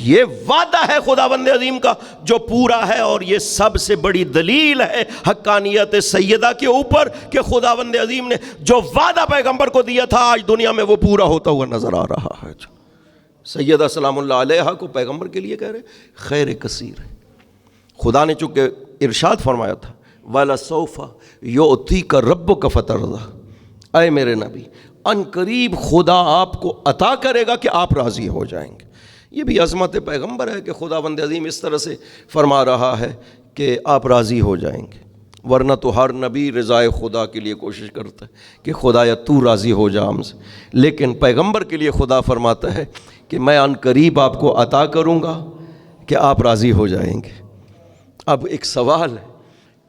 یہ وعدہ ہے خداوند عظیم کا جو پورا ہے، اور یہ سب سے بڑی دلیل ہے حقانیت سیدہ کے اوپر کہ خداوند عظیم نے جو وعدہ پیغمبر کو دیا تھا آج دنیا میں وہ پورا ہوتا ہوا نظر آ رہا ہے۔ سیدہ سلام اللہ علیہ کو پیغمبر کے لیے کہہ رہے خیر کثیر ہے۔ خدا نے چونکہ ارشاد فرمایا تھا وَلَسَوْفَ يُعْطِيكَ رَبُّكَ فَتَرْضَىٰ، اے میرے نبی ان قریب خدا آپ کو عطا کرے گا کہ آپ راضی ہو جائیں گے۔ یہ بھی عظمت پیغمبر ہے کہ خداوند عظیم اس طرح سے فرما رہا ہے کہ آپ راضی ہو جائیں گے، ورنہ تو ہر نبی رضائے خدا کے لیے کوشش کرتا ہے کہ خدایا تو راضی ہو جا ہم سے، لیکن پیغمبر کے لیے خدا فرماتا ہے کہ میں ان قریب آپ کو عطا کروں گا کہ آپ راضی ہو جائیں گے۔ اب ایک سوال ہے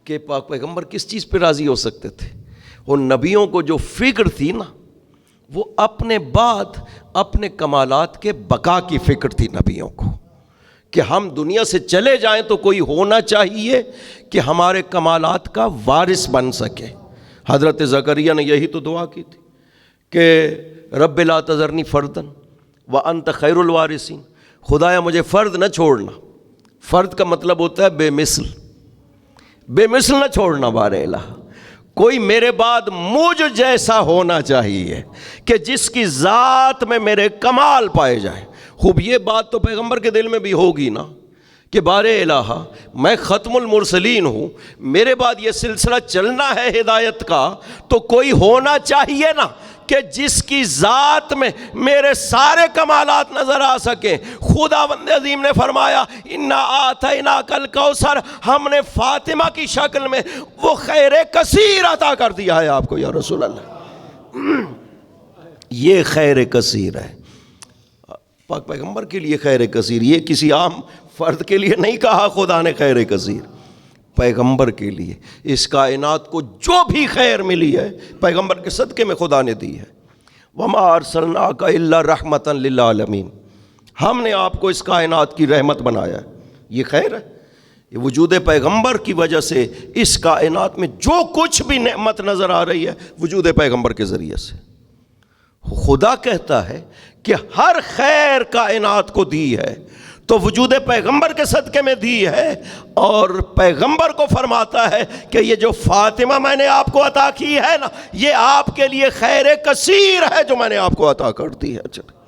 کہ پاک پیغمبر کس چیز پہ راضی ہو سکتے تھے؟ ان نبیوں کو جو فکر تھی نا، وہ اپنے بعد اپنے کمالات کے بقا کی فکر تھی نبیوں کو، کہ ہم دنیا سے چلے جائیں تو کوئی ہونا چاہیے کہ ہمارے کمالات کا وارث بن سکے۔ حضرت زکریا نے یہی تو دعا کی تھی کہ رب لا تذرنی فردن وانت خیر الوارثین، خدایا مجھے فرد نہ چھوڑنا۔ فرد کا مطلب ہوتا ہے بے مثل، بے مثل نہ چھوڑنا بار الہ، کوئی میرے بعد مجھ جیسا ہونا چاہیے کہ جس کی ذات میں میرے کمال پائے جائیں۔ خوب یہ بات تو پیغمبر کے دل میں بھی ہوگی نا کہ بار الہ میں ختم المرسلین ہوں، میرے بعد یہ سلسلہ چلنا ہے ہدایت کا، تو کوئی ہونا چاہیے نا کہ جس کی ذات میں میرے سارے کمالات نظر آ سکیں۔ خداوند عظیم نے فرمایا انا آتیناک الکوثر، ہم نے فاطمہ کی شکل میں وہ خیر کثیر عطا کر دیا ہے آپ کو یا رسول اللہ۔ یہ خیر کثیر ہے پاک پیغمبر کے لیے، خیر کثیر، یہ کسی عام فرد کے لیے نہیں کہا خدا نے خیر کثیر، پیغمبر کے لیے۔ اس کائنات کو جو بھی خیر ملی ہے پیغمبر کے صدقے میں خدا نے دی ہے۔ وَمَا أَرْسَلْنَاكَ إِلَّا رَحْمَةً لِلْعَالَمِينَ، ہم نے آپ کو اس کائنات کی رحمت بنایا ہے، یہ خیر ہے۔ یہ وجود پیغمبر کی وجہ سے اس کائنات میں جو کچھ بھی نعمت نظر آ رہی ہے وجود پیغمبر کے ذریعے سے۔ خدا کہتا ہے کہ ہر خیر کائنات کو دی ہے، تو وجود پیغمبر کے صدقے میں دی ہے، اور پیغمبر کو فرماتا ہے کہ یہ جو فاطمہ میں نے آپ کو عطا کی ہے نا، یہ آپ کے لیے خیر کثیر ہے جو میں نے آپ کو عطا کر دی ہے۔ چلے،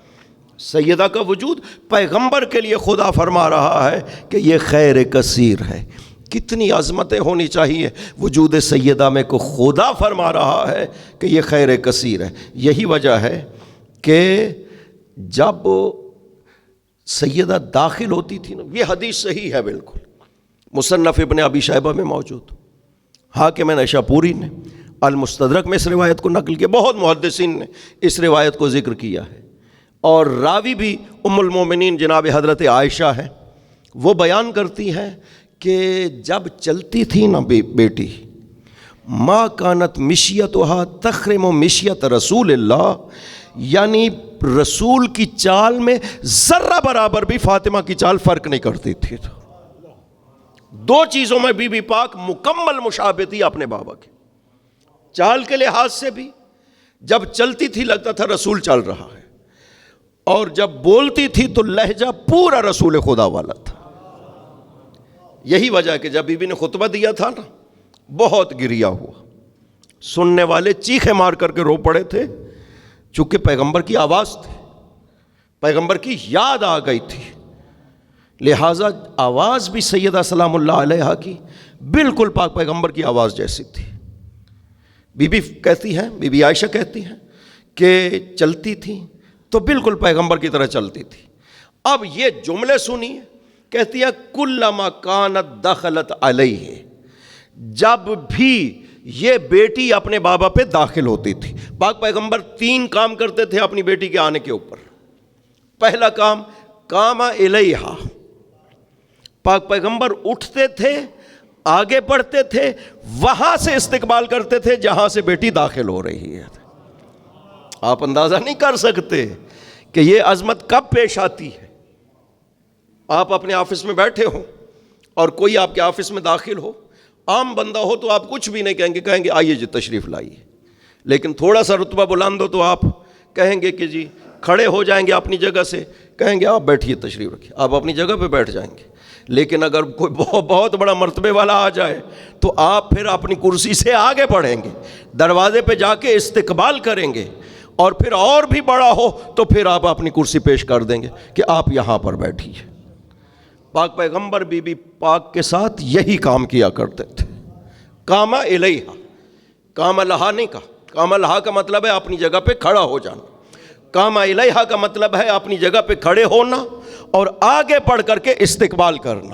سیدہ کا وجود پیغمبر کے لیے خدا فرما رہا ہے کہ یہ خیر کثیر ہے۔ کتنی عظمتیں ہونی چاہیے وجود سیدہ میں کو خدا فرما رہا ہے کہ یہ خیر کثیر ہے۔ یہی وجہ ہے کہ جب سیدہ داخل ہوتی تھی نا، یہ حدیث صحیح ہے بالکل، مصنف ابن ابی شیبہ میں موجود، حاکم نیشاپوری نے المستدرک میں اس روایت کو نقل کیا، بہت محدثین نے اس روایت کو ذکر کیا ہے، اور راوی بھی ام المومنین جناب حضرت عائشہ ہے۔ وہ بیان کرتی ہیں کہ جب چلتی تھی نا بیٹی، ما کانت مشیتها تخرم مشیت رسول اللہ، یعنی رسول کی چال میں ذرہ برابر بھی فاطمہ کی چال فرق نہیں کرتی تھی۔ دو چیزوں میں بی بی پاک مکمل مشابہ تھی اپنے بابا کے، چال کے لحاظ سے بھی، جب چلتی تھی لگتا تھا رسول چل رہا ہے، اور جب بولتی تھی تو لہجہ پورا رسول خدا والا تھا۔ یہی وجہ کہ جب بی بی نے خطبہ دیا تھا نا، بہت گریا ہوا، سننے والے چیخے مار کر کے رو پڑے تھے، چونکہ پیغمبر کی آواز تھی، پیغمبر کی یاد آ گئی تھی، لہٰذا آواز بھی سیدہ سلام اللہ علیہا کی بالکل پاک پیغمبر کی آواز جیسی تھی۔ بی بی کہتی ہیں، بی بی عائشہ کہتی ہیں کہ چلتی تھی تو بالکل پیغمبر کی طرح چلتی تھی۔ اب یہ جملے سنیے، کہتی ہے کلما کانت دخلت علیہ، جب بھی یہ بیٹی اپنے بابا پہ داخل ہوتی تھی، پاک پیغمبر 3 کام کرتے تھے اپنی بیٹی کے آنے کے اوپر۔ پہلا کام، قام الیہا، پاک پیغمبر اٹھتے تھے، آگے بڑھتے تھے، وہاں سے استقبال کرتے تھے جہاں سے بیٹی داخل ہو رہی ہے۔ آپ اندازہ نہیں کر سکتے کہ یہ عظمت کب پیش آتی ہے۔ آپ اپنے آفس میں بیٹھے ہو اور کوئی آپ کے آفس میں داخل ہو، عام بندہ ہو تو آپ کچھ بھی نہیں کہیں گے، کہیں گے آئیے جی تشریف لائیے، لیکن تھوڑا سا رتبہ بلند ہو تو آپ کہیں گے کہ جی، کھڑے ہو جائیں گے اپنی جگہ سے، کہیں گے آپ بیٹھیے تشریف رکھیے، آپ اپنی جگہ پہ بیٹھ جائیں گے۔ لیکن اگر کوئی بہت بڑا مرتبے والا آ جائے تو آپ پھر اپنی کرسی سے آگے بڑھیں گے، دروازے پہ جا کے استقبال کریں گے، اور پھر اور بھی بڑا ہو تو پھر آپ اپنی کرسی پیش کر دیں گے کہ آپ یہاں پر بیٹھیے۔ پاک پیغمبر بی بی پاک کے ساتھ یہی کام کیا کرتے تھے۔ قام الیہا، قام لہا نہیں کہا، قام لہا کا مطلب ہے اپنی جگہ پہ کھڑا ہو جانا، قام الیہا کا مطلب ہے اپنی جگہ پہ کھڑے ہونا اور آگے بڑھ کر کے استقبال کرنا۔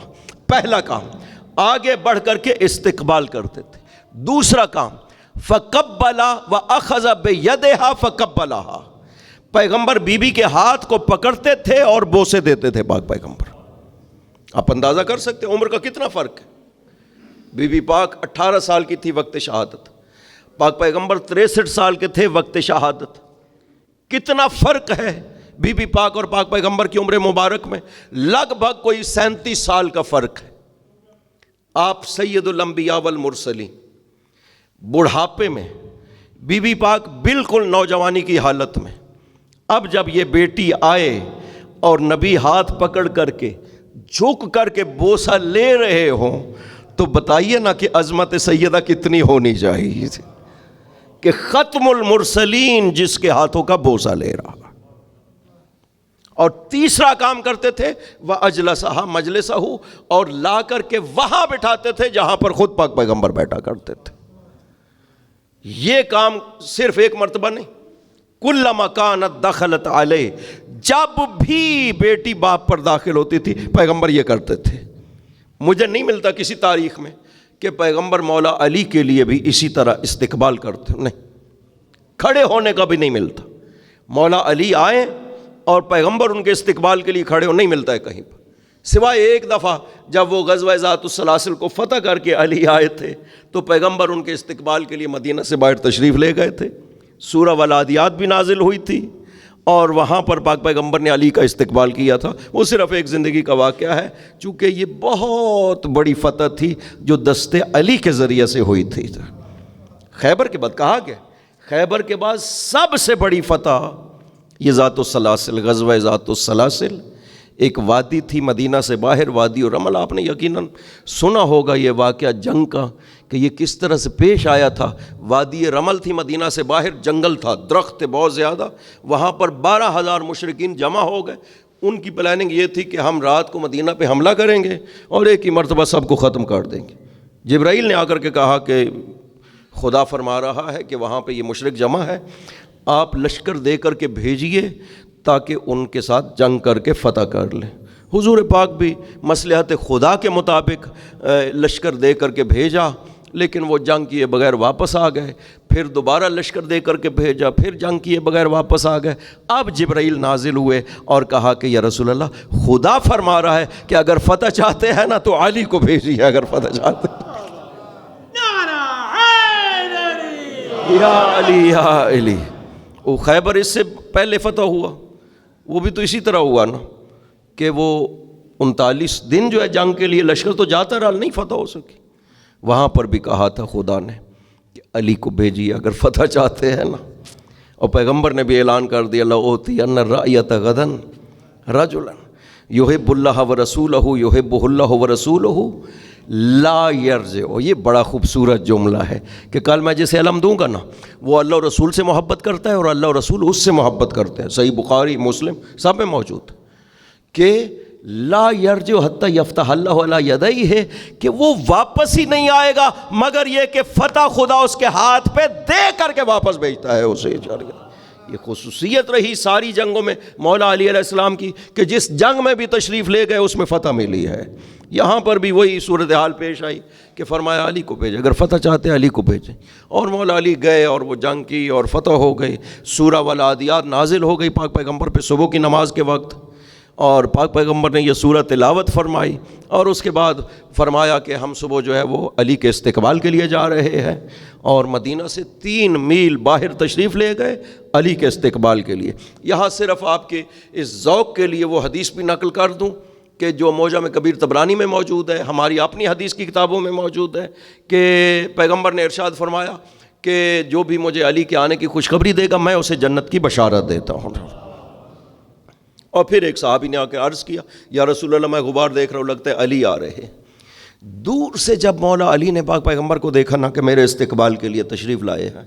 پہلا کام، آگے بڑھ کر کے استقبال کرتے تھے۔ دوسرا کام، فقبلا واخذ بیدہا فقبلہا، پیغمبر بی بی کے ہاتھ کو پکڑتے تھے اور بوسے دیتے تھے پاک پیغمبر۔ آپ اندازہ کر سکتے ہیں عمر کا کتنا فرق ہے۔ بی بی پاک 18 سال کی تھی وقت شہادت، پاک پیغمبر 63 سال کے تھے وقت شہادت۔ کتنا فرق ہے بی بی پاک اور پاک پیغمبر کی عمر مبارک میں، لگ بھگ کوئی 37 سال کا فرق ہے۔ آپ سید الانبیاء والمرسلین، بڑھاپے میں، بی بی پاک بالکل نوجوانی کی حالت میں۔ اب جب یہ بیٹی آئے اور نبی ہاتھ پکڑ کر کے جھک کر کے بوسہ لے رہے ہوں تو بتائیے نا کہ عظمت سیدہ کتنی ہونی چاہیے کہ ختم المرسلین جس کے ہاتھوں کا بوسہ لے رہا۔ اور تیسرا کام کرتے تھے وَأَجْلَسَهَا مَجْلِسَهُ، اور لا کر کے وہاں بٹھاتے تھے جہاں پر خود پاک پیغمبر بیٹھا کرتے تھے۔ یہ کام صرف ایک مرتبہ نہیں، کلما کانت دخلت علیہ، جب بھی بیٹی باپ پر داخل ہوتی تھی پیغمبر یہ کرتے تھے۔ مجھے نہیں ملتا کسی تاریخ میں کہ پیغمبر مولا علی کے لیے بھی اسی طرح استقبال کرتے، نہیں، کھڑے ہونے کا بھی نہیں ملتا۔ مولا علی آئے اور پیغمبر ان کے استقبال کے لیے کھڑے ہو، نہیں ملتا ہے کہیں پر، سوائے ایک دفعہ جب وہ غزوہ ذات السلاسل کو فتح کر کے علی آئے تھے تو پیغمبر ان کے استقبال کے لیے مدینہ سے باہر تشریف لے گئے تھے، سورہ والعادیات بھی نازل ہوئی تھی اور وہاں پر پاک پیغمبر نے علی کا استقبال کیا تھا۔ وہ صرف ایک زندگی کا واقعہ ہے، چونکہ یہ بہت بڑی فتح تھی جو دست علی کے ذریعے سے ہوئی تھی۔ خیبر کے بعد کہا گیا، خیبر کے بعد سب سے بڑی فتح یہ ذات السلاسل، غزوہ ذات السلاسل، ایک وادی تھی مدینہ سے باہر، وادی رمل، آپ نے یقیناً سنا ہوگا یہ واقعہ جنگ کا کہ یہ کس طرح سے پیش آیا تھا۔ وادی رمل تھی مدینہ سے باہر، جنگل تھا، درخت تھے بہت زیادہ، وہاں پر 12,000 مشرکین جمع ہو گئے۔ ان کی پلاننگ یہ تھی کہ ہم رات کو مدینہ پہ حملہ کریں گے اور ایک ہی مرتبہ سب کو ختم کر دیں گے۔ جبرائیل نے آ کر کے کہا کہ خدا فرما رہا ہے کہ وہاں پہ یہ مشرک جمع ہے، آپ لشکر دے کر کے بھیجیے تاکہ ان کے ساتھ جنگ کر کے فتح کر لیں۔ حضور پاک بھی مصلحت خدا کے مطابق لشکر دے کر کے بھیجا، لیکن وہ جنگ کیے بغیر واپس آ گئے۔ پھر دوبارہ لشکر دے کر کے بھیجا، پھر جنگ کیے بغیر واپس آ گئے۔ اب جبرائیل نازل ہوئے اور کہا کہ یا رسول اللہ، خدا فرما رہا ہے کہ اگر فتح چاہتے ہیں نا تو علی کو بھیجیے، اگر فتح چاہتے ہیں۔ یا علی یا علی۔ وہ خیبر اس سے پہلے فتح ہوا، وہ بھی تو اسی طرح ہوا نا کہ وہ 39 دن جو ہے جنگ کے لیے لشکر تو جاتا رہا، نہیں فتح ہو سکی۔ وہاں پر بھی کہا تھا خدا نے کہ علی کو بھیجیے اگر فتح چاہتے ہیں نا، اور پیغمبر نے بھی اعلان کر دیا لَأُوتِيَنَّ الرَّأْيَةَ غَدًا رَجُلًا يُحِبُّ اللَّهَ وَرَسُولَهُ يُحِبُّهُ اللَّهُ وَرَسُولُهُ لا یرجع۔ یہ بڑا خوبصورت جملہ ہے کہ کل میں جسے علم دوں گا نا، وہ اللہ اور رسول سے محبت کرتا ہے اور اللہ اور رسول اس سے محبت کرتے ہیں۔ صحیح بخاری مسلم سب میں موجود کہ لا یرجع حتی یفتح اللہ علی یدیہ، کہ وہ واپس ہی نہیں آئے گا مگر یہ کہ فتح خدا اس کے ہاتھ پہ دے کر کے واپس بھیجتا ہے اسے۔ یہ خصوصیت رہی ساری جنگوں میں مولا علی علیہ السلام کی کہ جس جنگ میں بھی تشریف لے گئے اس میں فتح ملی ہے۔ یہاں پر بھی وہی صورتحال پیش آئی کہ فرمایا علی کو بھیجے، اگر فتح چاہتے ہیں علی کو بھیجیں، اور مولا علی گئے اور وہ جنگ کی اور فتح ہو گئی۔ سورہ والعادیات نازل ہو گئی پاک پیغمبر پہ صبح کی نماز کے وقت، اور پاک پیغمبر نے یہ سورہ تلاوت فرمائی، اور اس کے بعد فرمایا کہ ہم صبح جو ہے وہ علی کے استقبال کے لیے جا رہے ہیں، اور مدینہ سے 3 میل باہر تشریف لے گئے علی کے استقبال کے لیے۔ یہاں صرف آپ کے اس ذوق کے لیے وہ حدیث بھی نقل کر دوں کہ جو موجم کبیر طبرانی میں موجود ہے، ہماری اپنی حدیث کی کتابوں میں موجود ہے، کہ پیغمبر نے ارشاد فرمایا کہ جو بھی مجھے علی کے آنے کی خوشخبری دے گا میں اسے جنت کی بشارت دیتا ہوں۔ اور پھر ایک صحابی نے آ کے عرض کیا یا رسول اللہ، میں غبار دیکھ رہا ہوں، لگتا ہے علی آ رہے ہیں۔ دور سے جب مولا علی نے پاک پیغمبر کو دیکھا نا کہ میرے استقبال کے لیے تشریف لائے ہیں،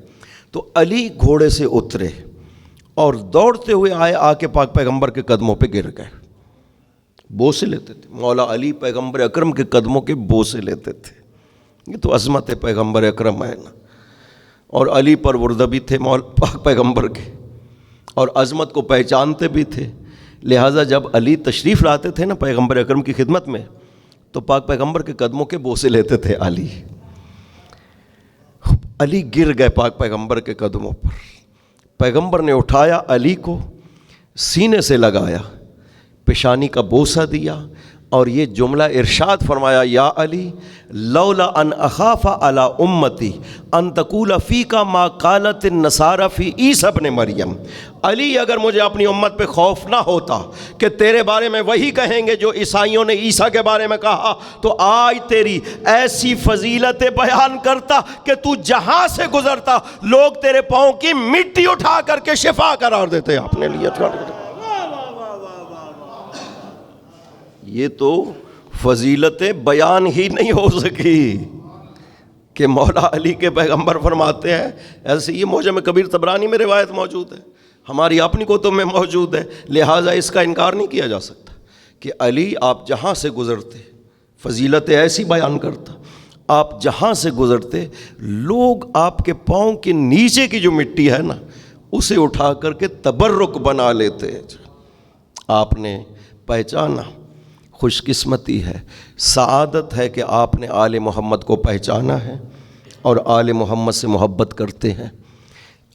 تو علی گھوڑے سے اترے اور دوڑتے ہوئے آئے، آ کے پاک پیغمبر کے قدموں پہ گر گئے، بوسے لیتے تھے۔ مولا علی پیغمبر اکرم کے قدموں کے بوسے لیتے تھے۔ یہ تو عظمت پیغمبر اکرم ہے نا، اور علی پر وردہ بھی تھے پاک پیغمبر کے، اور عظمت کو پہچانتے بھی تھے۔ لہٰذا جب علی تشریف لاتے تھے نا پیغمبر اکرم کی خدمت میں، تو پاک پیغمبر کے قدموں کے بوسے لیتے تھے علی۔ علی گر گئے پاک پیغمبر کے قدموں پر، پیغمبر نے اٹھایا علی کو، سینے سے لگایا، پیشانی کا بوسہ دیا، اور یہ جملہ ارشاد فرمایا یا علی لولا ان اخاف علی امتی ان تقول فیک ما قالت النصارى فی عیسی ابن مریم، علی اگر مجھے اپنی امت پہ خوف نہ ہوتا کہ تیرے بارے میں وہی کہیں گے جو عیسائیوں نے عیسیٰ کے بارے میں کہا، تو آج تیری ایسی فضیلت بیان کرتا کہ تو جہاں سے گزرتا لوگ تیرے پاؤں کی مٹی اٹھا کر کے شفا قرار دیتے اپنے لیے۔ یہ تو فضیلت بیان ہی نہیں ہو سکی کہ مولا علی کے پیغمبر فرماتے ہیں ایسے۔ یہ موجم کبیر طبرانی میں روایت موجود ہے، ہماری اپنی کتب میں موجود ہے، لہٰذا اس کا انکار نہیں کیا جا سکتا کہ علی آپ جہاں سے گزرتے فضیلت ایسی بیان کرتا، آپ جہاں سے گزرتے لوگ آپ کے پاؤں کے نیچے کی جو مٹی ہے نا اسے اٹھا کر کے تبرک بنا لیتے۔ آپ نے پہچانا، خوش قسمتی ہے، سعادت ہے کہ آپ نے آل محمد کو پہچانا ہے اور آل محمد سے محبت کرتے ہیں،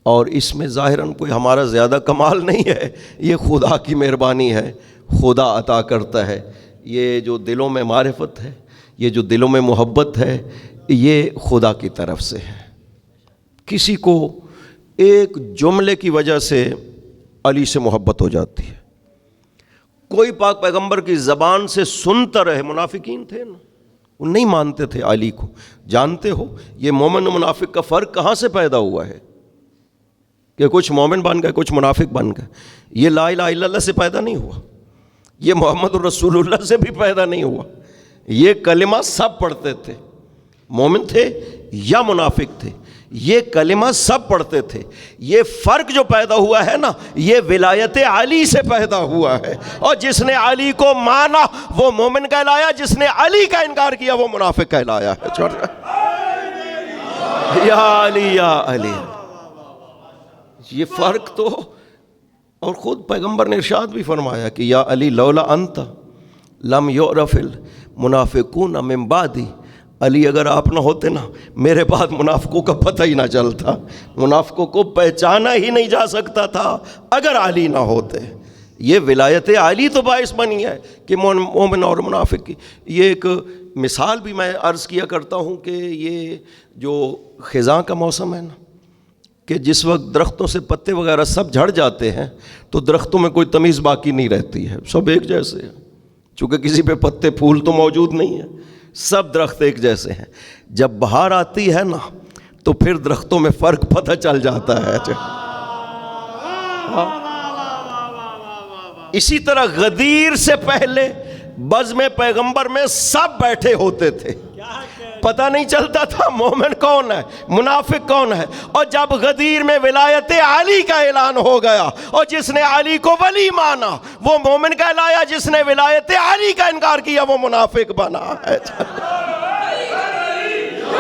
اور اس میں ظاہراً کوئی ہمارا زیادہ کمال نہیں ہے، یہ خدا کی مہربانی ہے، خدا عطا کرتا ہے۔ یہ جو دلوں میں معرفت ہے، یہ جو دلوں میں محبت ہے، یہ خدا کی طرف سے ہے۔ کسی کو ایک جملے کی وجہ سے علی سے محبت ہو جاتی ہے، کوئی پاک پیغمبر کی زبان سے سنتا رہے، منافقین تھے نا، وہ نہیں مانتے تھے علی کو۔ جانتے ہو یہ مومن و منافق کا فرق کہاں سے پیدا ہوا ہے کہ کچھ مومن بن گئے کچھ منافق بن گئے؟ یہ لا الہ الا اللہ سے پیدا نہیں ہوا، یہ محمد رسول اللہ سے بھی پیدا نہیں ہوا. یہ کلمہ سب پڑھتے تھے، مومن تھے یا منافق تھے، یہ کلمہ سب پڑھتے تھے. یہ فرق جو پیدا ہوا ہے نا، یہ ولایت علی سے پیدا ہوا ہے. اور جس نے علی کو مانا وہ مومن کہلایا، جس نے علی کا انکار کیا وہ منافق کہلایا ہے. یا علی یا علی، یہ فرق تو. اور خود پیغمبر نے ارشاد بھی فرمایا کہ یا علی لولا انت لم یعرف المنافقون من بعدی. علی اگر آپ نہ ہوتے نا، میرے بعد منافقوں کا پتہ ہی نہ چلتا، منافقوں کو پہچانا ہی نہیں جا سکتا تھا اگر علی نہ ہوتے. یہ ولایت علی تو باعث بنی ہے کہ مومن اور منافق کی. یہ ایک مثال بھی میں عرض کیا کرتا ہوں کہ یہ جو خزاں کا موسم ہے نا، کہ جس وقت درختوں سے پتے وغیرہ سب جھڑ جاتے ہیں تو درختوں میں کوئی تمیز باقی نہیں رہتی ہے، سب ایک جیسے ہیں. چونکہ کسی پہ پتے پھول تو موجود نہیں ہیں، سب درخت ایک جیسے ہیں. جب بہار آتی ہے نا تو پھر درختوں میں فرق پتہ چل جاتا ہے. اسی طرح غدیر سے پہلے بزم پیغمبر میں سب بیٹھے ہوتے تھے، پتہ نہیں چلتا تھا مومن کون ہے منافق کون ہے. اور جب غدیر میں ولایت علی کا اعلان ہو گیا اور جس نے علی کو ولی مانا وہ مومن کہلایا، جس نے ولایت علی کا انکار کیا وہ منافق بنا ہے.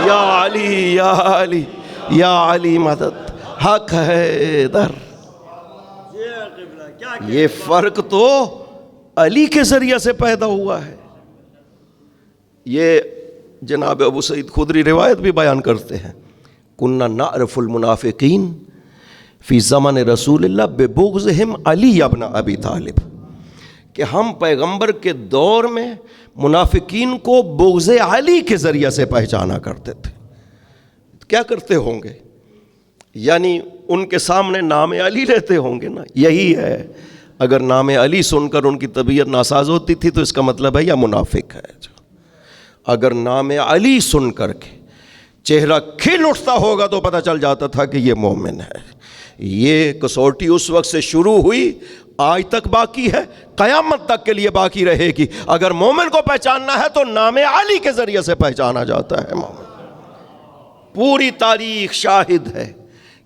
یا علی یا علی یا علی مدد، حق ہے در. یہ فرق تو علی کے ذریعے سے پیدا ہوا ہے. یہ جناب ابو سعید خدری روایت بھی بیان کرتے ہیں، کننا نعرف المنافقین فی زمن رسول اللہ ببغضہم علی ابن ابی طالب، کہ ہم پیغمبر کے دور میں منافقین کو بغض علی کے ذریعے سے پہچانا کرتے تھے. کیا کرتے ہوں گے؟ یعنی ان کے سامنے نام علی لیتے ہوں گے نا. یہی ہے، اگر نام علی سن کر ان کی طبیعت ناساز ہوتی تھی تو اس کا مطلب ہے یا منافق ہے. اگر نام علی سن کر کے چہرہ کھل اٹھتا ہوگا تو پتہ چل جاتا تھا کہ یہ مومن ہے. یہ کسوٹی اس وقت سے شروع ہوئی، آج تک باقی ہے، قیامت تک کے لیے باقی رہے گی. اگر مومن کو پہچاننا ہے تو نام علی کے ذریعے سے پہچانا جاتا ہے مومن. پوری تاریخ شاہد ہے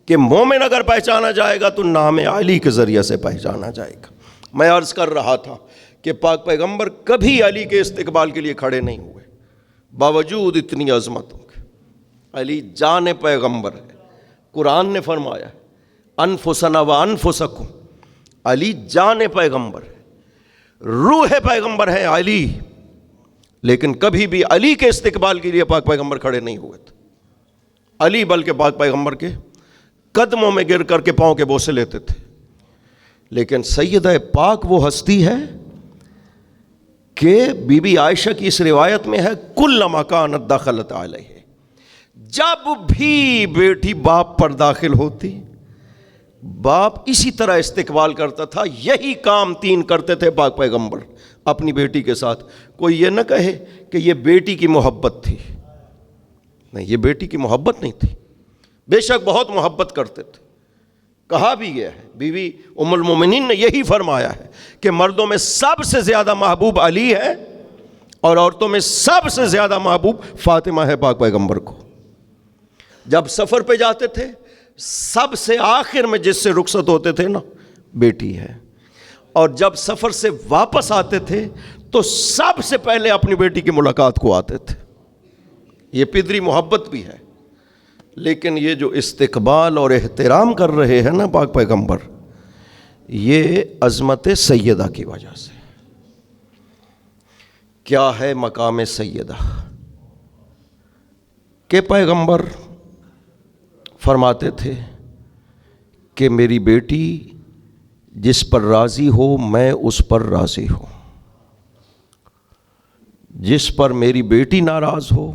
کہ مومن اگر پہچانا جائے گا تو نام علی کے ذریعے سے پہچانا جائے گا. میں عرض کر رہا تھا کہ پاک پیغمبر کبھی علی کے استقبال کے لیے کھڑے نہیں ہوئے باوجود اتنی عظمتوں کے. علی جان پیغمبر ہے. قرآن نے فرمایا انفسنا و انفسکم، علی جان پیغمبر ہے، روح پیغمبر ہے علی. لیکن کبھی بھی علی کے استقبال کے لیے پاک پیغمبر کھڑے نہیں ہوئے تھے. علی بلکہ پاک پیغمبر کے قدموں میں گر کر کے پاؤں کے بوسے لیتے تھے. لیکن سیدہ پاک وہ ہستی ہے کہ بی بی عائشہ کی اس روایت میں ہے کلما کانت دخلت علیہ، جب بھی بیٹی باپ پر داخل ہوتی باپ اسی طرح استقبال کرتا تھا. یہی کام تین کرتے تھے پاک پیغمبر اپنی بیٹی کے ساتھ. کوئی یہ نہ کہے کہ یہ بیٹی کی محبت تھی، نہیں، یہ بیٹی کی محبت نہیں تھی. بے شک بہت محبت کرتے تھے. کہا بھی گیا ہے، بی بی ام المومنین نے یہی فرمایا ہے کہ مردوں میں سب سے زیادہ محبوب علی ہے اور عورتوں میں سب سے زیادہ محبوب فاطمہ ہے پاک پیغمبر کو. جب سفر پہ جاتے تھے سب سے آخر میں جس سے رخصت ہوتے تھے نا بیٹی ہے، اور جب سفر سے واپس آتے تھے تو سب سے پہلے اپنی بیٹی کی ملاقات کو آتے تھے. یہ پدری محبت بھی ہے. لیکن یہ جو استقبال اور احترام کر رہے ہیں نا پاک پیغمبر، یہ عظمت سیدہ کی وجہ سے. کیا ہے مقام سیدہ کہ پیغمبر فرماتے تھے کہ میری بیٹی جس پر راضی ہو میں اس پر راضی ہوں، جس پر میری بیٹی ناراض ہو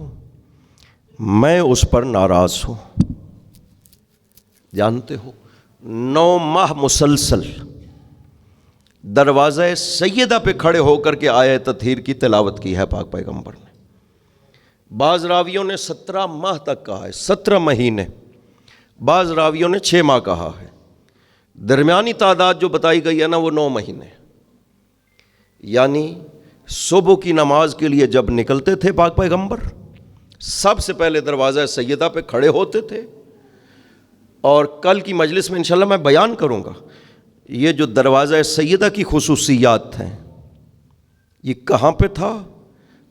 میں اس پر ناراض ہوں. جانتے ہو 9 ماہ مسلسل دروازہ سیدہ پہ کھڑے ہو کر کے آیت تطہیر کی تلاوت کی ہے پاک پیغمبر نے. بعض راویوں نے 17 ماہ تک کہا ہے، 17 مہینے. بعض راویوں نے 6 ماہ کہا ہے. درمیانی تعداد جو بتائی گئی ہے نا وہ 9 مہینے. یعنی صبح کی نماز کے لیے جب نکلتے تھے پاک پیغمبر، سب سے پہلے دروازہ سیدہ پہ کھڑے ہوتے تھے. اور کل کی مجلس میں انشاءاللہ میں بیان کروں گا یہ جو دروازہ سیدہ کی خصوصیات ہیں یہ کہاں پہ تھا.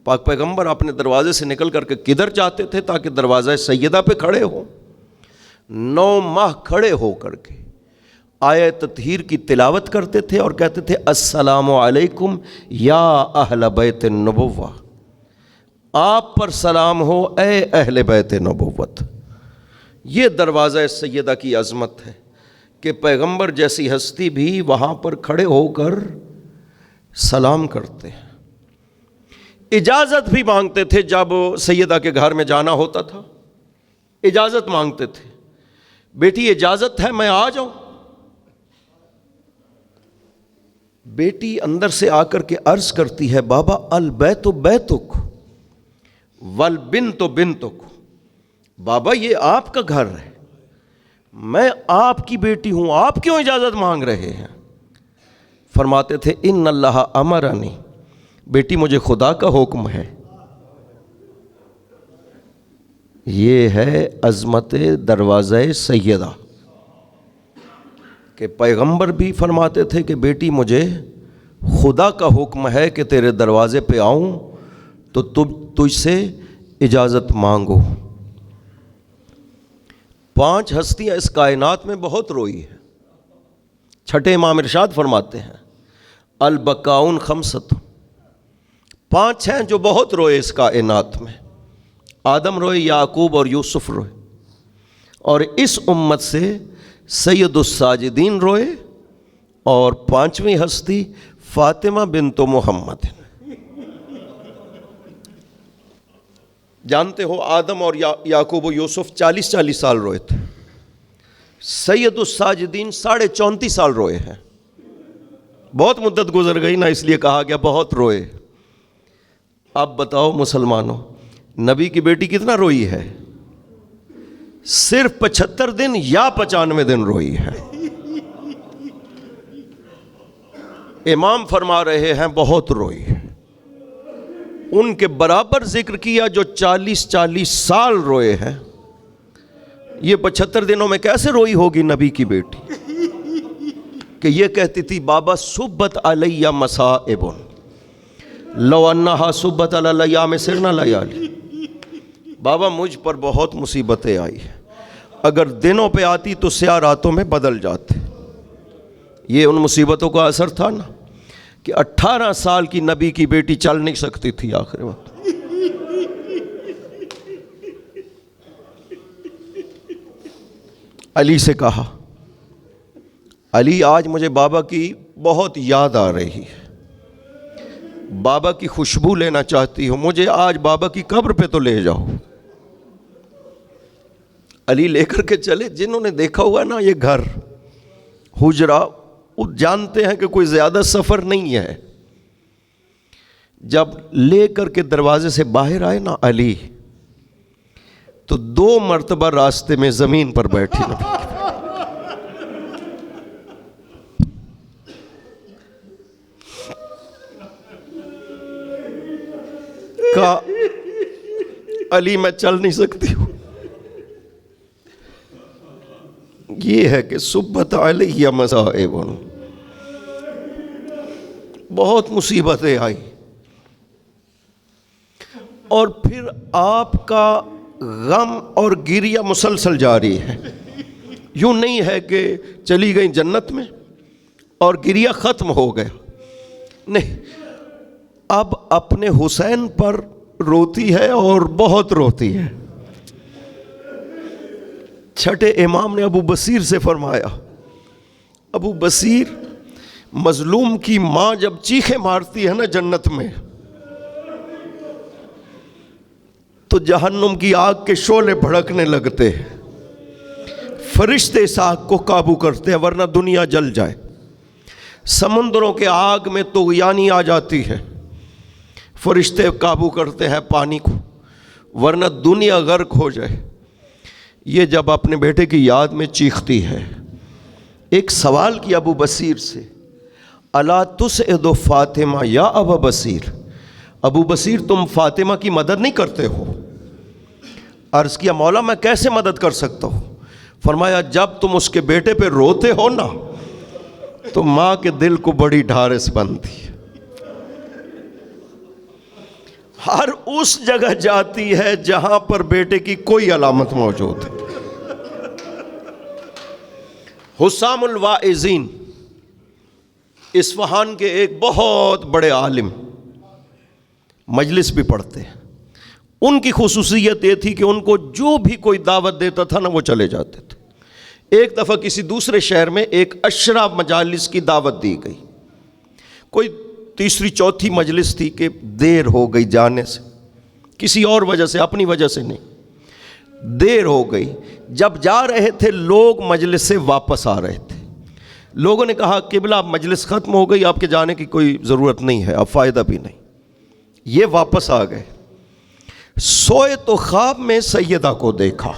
پاک پیغمبر اپنے دروازے سے نکل کر کے کدھر جاتے تھے تاکہ دروازہ سیدہ پہ کھڑے ہوں. 9 ماہ کھڑے ہو کر کے آیت تطہیر کی تلاوت کرتے تھے اور کہتے تھے السلام علیکم یا اہل بیت النبوہ، آپ پر سلام ہو اے اہل بیت نبوت. یہ دروازہ سیدہ کی عظمت ہے کہ پیغمبر جیسی ہستی بھی وہاں پر کھڑے ہو کر سلام کرتے ہیں. اجازت بھی مانگتے تھے جب سیدہ کے گھر میں جانا ہوتا تھا، اجازت مانگتے تھے، بیٹی اجازت ہے میں آ جاؤں. بیٹی اندر سے آ کر کے عرض کرتی ہے بابا البیت بیتک والبنت بنتک، بابا یہ آپ کا گھر ہے، میں آپ کی بیٹی ہوں، آپ کیوں اجازت مانگ رہے ہیں؟ فرماتے تھے ان اللہ امرنی، بیٹی مجھے خدا کا حکم ہے. یہ ہے عظمت دروازہ سیدہ کہ پیغمبر بھی فرماتے تھے کہ بیٹی مجھے خدا کا حکم ہے کہ تیرے دروازے پہ آؤں تو تجھ سے اجازت مانگو. 5 ہستیاں اس کائنات میں بہت روئی ہیں. چھٹے امام ارشاد فرماتے ہیں البکاؤن خمسۃ، 5 ہیں جو بہت روئے اس کائنات میں. آدم روئے، یعقوب اور یوسف روئے، اور اس امت سے سید الساجدین روئے، اور 5ویں ہستی فاطمہ بنت محمد. جانتے ہو آدم اور یعقوب و یوسف 40 سال روئے تھے. سید الساجدین 34.5 سال روئے ہیں. بہت مدت گزر گئی نا، اس لیے کہا گیا بہت روئے. اب بتاؤ مسلمانوں، نبی کی بیٹی کتنا روئی ہے؟ صرف 75 دن یا 95 دن روئی ہے. امام فرما رہے ہیں بہت روئی. ان کے برابر ذکر کیا جو 40 سال روئے ہیں. یہ 75 دنوں میں کیسے روئی ہوگی نبی کی بیٹی کہ یہ کہتی تھی بابا صبت علیہ مصائب لو انہا صبت علی الیام سرنا لیالی، بابا مجھ پر بہت مصیبتیں آئی ہیں، اگر دنوں پہ آتی تو سیاہ راتوں میں بدل جاتے. یہ ان مصیبتوں کا اثر تھا نا کہ 18 سال کی نبی کی بیٹی چل نہیں سکتی تھی آخر وقت. علی سے کہا علی آج مجھے بابا کی بہت یاد آ رہی ہے، بابا کی خوشبو لینا چاہتی ہوں، مجھے آج بابا کی قبر پہ تو لے جاؤ. علی لے کر کے چلے. جنہوں نے دیکھا ہوا نا یہ گھر حجرہ، وہ جانتے ہیں کہ کوئی زیادہ سفر نہیں ہے. جب لے کر کے دروازے سے باہر آئے نا علی، تو 2 مرتبہ راستے میں زمین پر بیٹھی نبی. کہا علی میں چل نہیں سکتی ہوں. یہ ہے کہ صبت علیہ مصائب، بہت مصیبتیں آئی. اور پھر آپ کا غم اور گریہ مسلسل جاری ہے. یوں نہیں ہے کہ چلی گئی جنت میں اور گریہ ختم ہو گیا، نہیں، اب اپنے حسین پر روتی ہے اور بہت روتی ہے. چھٹے امام نے ابو بصیر سے فرمایا ابو بصیر، مظلوم کی ماں جب چیخیں مارتی ہے نا جنت میں تو جہنم کی آگ کے شعلے بھڑکنے لگتے ہیں، فرشتے اس آگ کو قابو کرتے ہیں ورنہ دنیا جل جائے. سمندروں کے آگ میں طغیانی آ جاتی ہے، فرشتے قابو کرتے ہیں پانی کو ورنہ دنیا غرق ہو جائے. یہ جب اپنے بیٹے کی یاد میں چیختی ہے. ایک سوال کیا ابو بصیر سے، الا تسعد فاطمہ یا ابا بصیر، ابو بصیر تم فاطمہ کی مدد نہیں کرتے ہو؟ عرض کیا مولا میں کیسے مدد کر سکتا ہوں؟ فرمایا جب تم اس کے بیٹے پہ روتے ہو نا تو ماں کے دل کو بڑی ڈھارس بنتی ہے، ہر اس جگہ جاتی ہے جہاں پر بیٹے کی کوئی علامت موجود ہے۔ حسام الواعظین اصفہان کے ایک بہت بڑے عالم، مجلس بھی پڑھتے ہیں، ان کی خصوصیت یہ تھی کہ ان کو جو بھی کوئی دعوت دیتا تھا نا وہ چلے جاتے تھے۔ ایک دفعہ کسی دوسرے شہر میں ایک اشرا مجالس کی دعوت دی گئی، کوئی تیسری چوتھی مجلس تھی کہ دیر ہو گئی جانے سے، کسی اور وجہ سے، اپنی وجہ سے نہیں، دیر ہو گئی۔ جب جا رہے تھے لوگ مجلس سے واپس آ رہے تھے، لوگوں نے کہا قبلہ اب مجلس ختم ہو گئی، آپ کے جانے کی کوئی ضرورت نہیں ہے، اب فائدہ بھی نہیں۔ یہ واپس آ گئے، سوئے تو خواب میں سیدہ کو دیکھا۔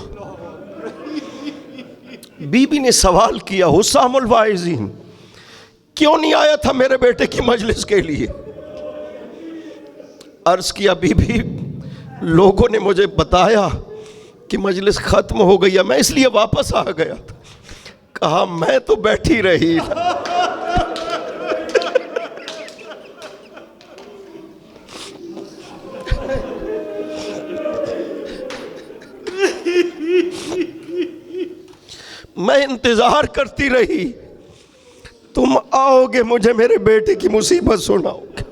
بی بی نے سوال کیا حسام الواعظین کیوں نہیں آیا تھا میرے بیٹے کی مجلس کے لیے؟ عرض کیا بی بی لوگوں نے مجھے بتایا کہ مجلس ختم ہو گئی ہے، میں اس لیے واپس آ گیا تھا۔ کہا میں تو بیٹھی رہی۔ میں انتظار کرتی رہی، تم آؤ گے مجھے میرے بیٹے کی مصیبت سناؤ گے۔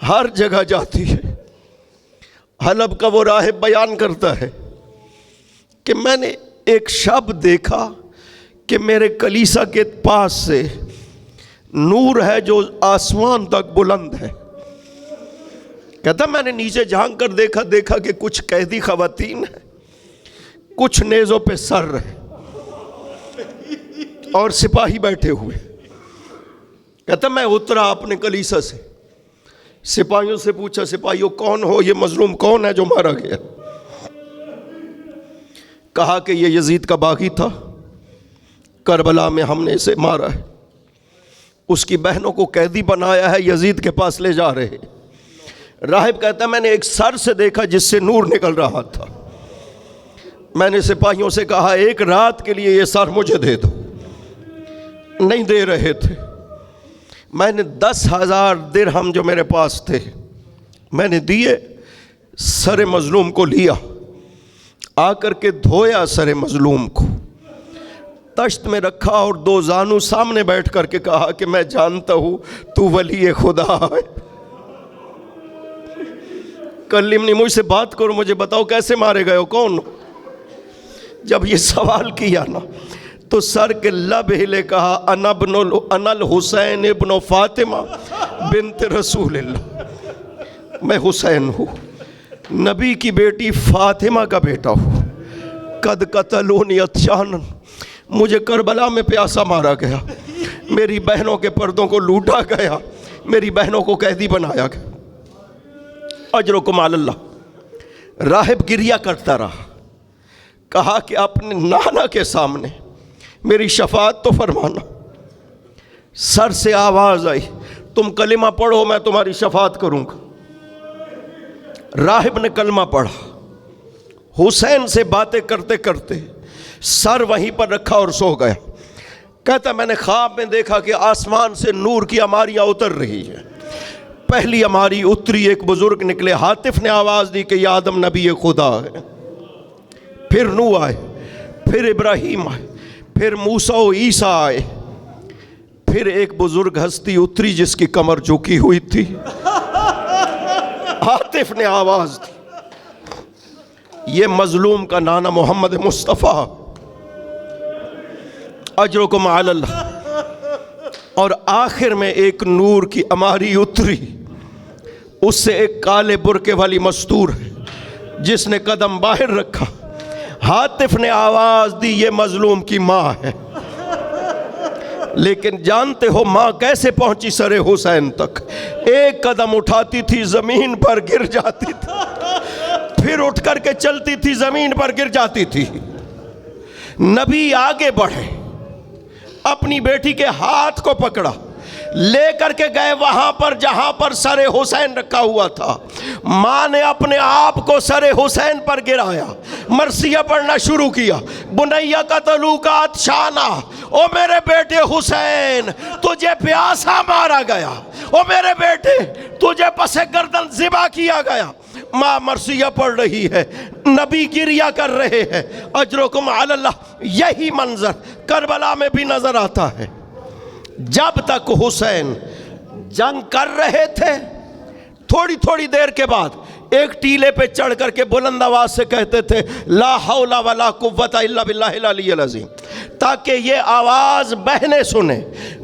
ہر جگہ جاتی ہے۔ حلب کا وہ راہب بیان کرتا ہے کہ میں نے ایک شب دیکھا کہ میرے کلیسا کے پاس سے نور ہے جو آسمان تک بلند ہے۔ کہتا میں نے نیچے جھانک کر دیکھا کہ کچھ قیدی خواتین ہیں، کچھ نیزوں پہ سر ہے اور سپاہی بیٹھے ہوئے۔ کہتا میں اترا اپنے کلیسا سے، سپاہیوں سے پوچھا سپاہیوں کون ہو، یہ مظلوم کون ہے جو مارا گیا؟ کہا کہ یہ یزید کا باغی تھا، کربلا میں ہم نے اسے مارا ہے، اس کی بہنوں کو قیدی بنایا ہے، یزید کے پاس لے جا رہے۔ راہب کہتا ہے میں نے ایک سر سے دیکھا جس سے نور نکل رہا تھا۔ میں نے سپاہیوں سے کہا ایک رات کے لیے یہ سر مجھے دے دو، نہیں دے رہے تھے۔ میں نے 10,000 درہم جو میرے پاس تھے میں نے دیے، سر مظلوم کو لیا، آ کر کے دھویا سر مظلوم کو، تشت میں رکھا اور 2 زانو سامنے بیٹھ کر کے کہا کہ میں جانتا ہوں تو ولی خدا ہے، کلمنی، مجھ سے بات کرو، مجھے بتاؤ کیسے مارے گئے ہو، کون ہو؟ جب یہ سوال کیا نا تو سر کے لب ہلے، کہا انا الحسین ابن فاطمہ بنت رسول اللہ، میں حسین ہوں، نبی کی بیٹی فاطمہ کا بیٹا ہوں۔ قد قتلونی عطشانا، مجھے کربلا میں پیاسا مارا گیا، میری بہنوں کے پردوں کو لوٹا گیا، میری بہنوں کو قیدی بنایا گیا۔ اجرکم علی اللہ۔ راہب گریہ کرتا رہا، کہا کہ اپنے نانا کے سامنے میری شفاعت تو فرمانا۔ سر سے آواز آئی تم کلمہ پڑھو میں تمہاری شفاعت کروں گا۔ راہب نے کلمہ پڑھا، حسین سے باتیں کرتے کرتے سر وہیں پر رکھا اور سو گیا۔ کہتا میں نے خواب میں دیکھا کہ آسمان سے نور کی عماریاں اتر رہی ہیں۔ پہلی عماری اتری، ایک بزرگ نکلے، ہاتف نے آواز دی کہ یہ آدم نبی خدا ہے۔ پھر نوح آئے، پھر ابراہیم آئے، پھر موسیٰ و عیسیٰ آئے، پھر ایک بزرگ ہستی اتری جس کی کمر جھکی ہوئی تھی، ہاتف نے آواز دی یہ مظلوم کا نانا محمد مصطفیٰ، اجرکم علی اللہ۔ اور آخر میں ایک نور کی عماری اتری، اس سے ایک کالے برقے والی مستور ہے جس نے قدم باہر رکھا، ہاتف نے آواز دی یہ مظلوم کی ماں ہے۔ لیکن جانتے ہو ماں کیسے پہنچی سر حسین تک؟ ایک قدم اٹھاتی تھی زمین پر گر جاتی تھی، پھر اٹھ کر کے چلتی تھی زمین پر گر جاتی تھی۔ نبی آگے بڑھے، اپنی بیٹی کے ہاتھ کو پکڑا، لے کر کے گئے وہاں پر جہاں پر سر حسین رکھا ہوا تھا. ماں نے اپنے آپ کو سر حسین پر گرایا، مرثیہ پڑھنا شروع کیا. بنیہ قتلوا کا عطشانہ، او میرے بیٹے حسین تجھے پیاسا مارا گیا، او میرے بیٹے تجھے پس گردن ذبح کیا گیا. ماں مرثیہ پڑھ رہی ہے، نبی گریہ کر رہے ہیں. اجرکم علی اللہ. یہی منظر کربلا میں بھی نظر آتا ہے. جب تک حسین جنگ کر رہے تھے، تھوڑی تھوڑی دیر کے بعد ایک ٹیلے پہ چڑھ کر کے بلند آواز سے کہتے تھے لا حول ولا قوت الا باللہ العلی العظیم، تاکہ یہ آواز بہنیں سنیں،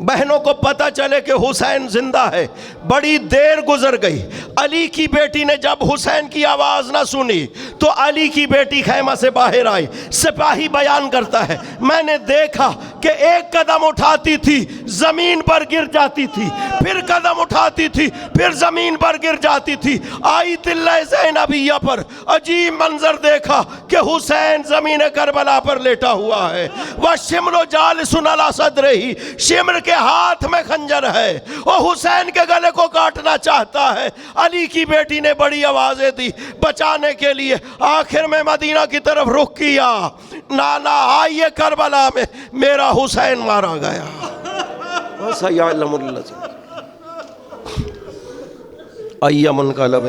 بہنوں کو پتہ چلے کہ حسین زندہ ہے. بڑی دیر گزر گئی. علی کی بیٹی نے جب حسین کی آواز نہ سنی تو علی کی بیٹی خیمہ سے باہر آئی. سپاہی بیان کرتا ہے میں نے دیکھا کہ ایک قدم اٹھاتی تھی زمین پر گر جاتی تھی، پھر قدم اٹھاتی تھی پھر زمین پر گر جاتی تھی. آئی تلہ زینبیہ پر عجیب منظر دیکھا کہ حسین زمین کربلا پر لیٹا ہوا ہے. وَالشِّمْرُ جَالِسٌ عَلَى صَدْرِهِ، شمر کے ہاتھ میں خنجر ہے، وہ حسین کے گلے کو کاٹنا چاہتا ہے. علی کی بیٹی نے بڑی آوازیں دی بچانے کے لیے. آخر میں مدینہ کی طرف رخ کیا. نانا آئیے کربلا میں میرا حسین مارا گیا. وَسَيَعْلَمُ الَّذِينَ ایمن قلب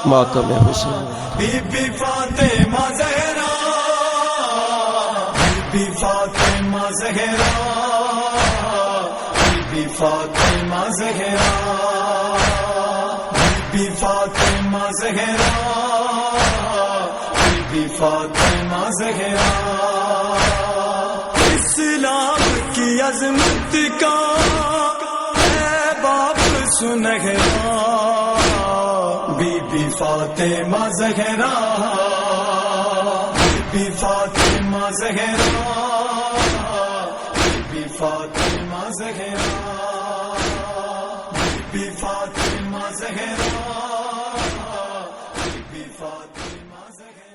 ماتم حسین. بی بی فاطمہ زہرا، بی بی فاطمہ زہرا، بی بی فاطمہ زہرا، بی بی فاطمہ زہرا، بی بی فاطمہ زہرا. اسلام کی عظمت کا اے باپ سنہرا، بی بی فاطمہ زہرا، بی بی فاطمہ زہرا، بی بی فاطمہ زہرا، بی بی فاطمہ زہرا، بی بی فاطمہ زہرا.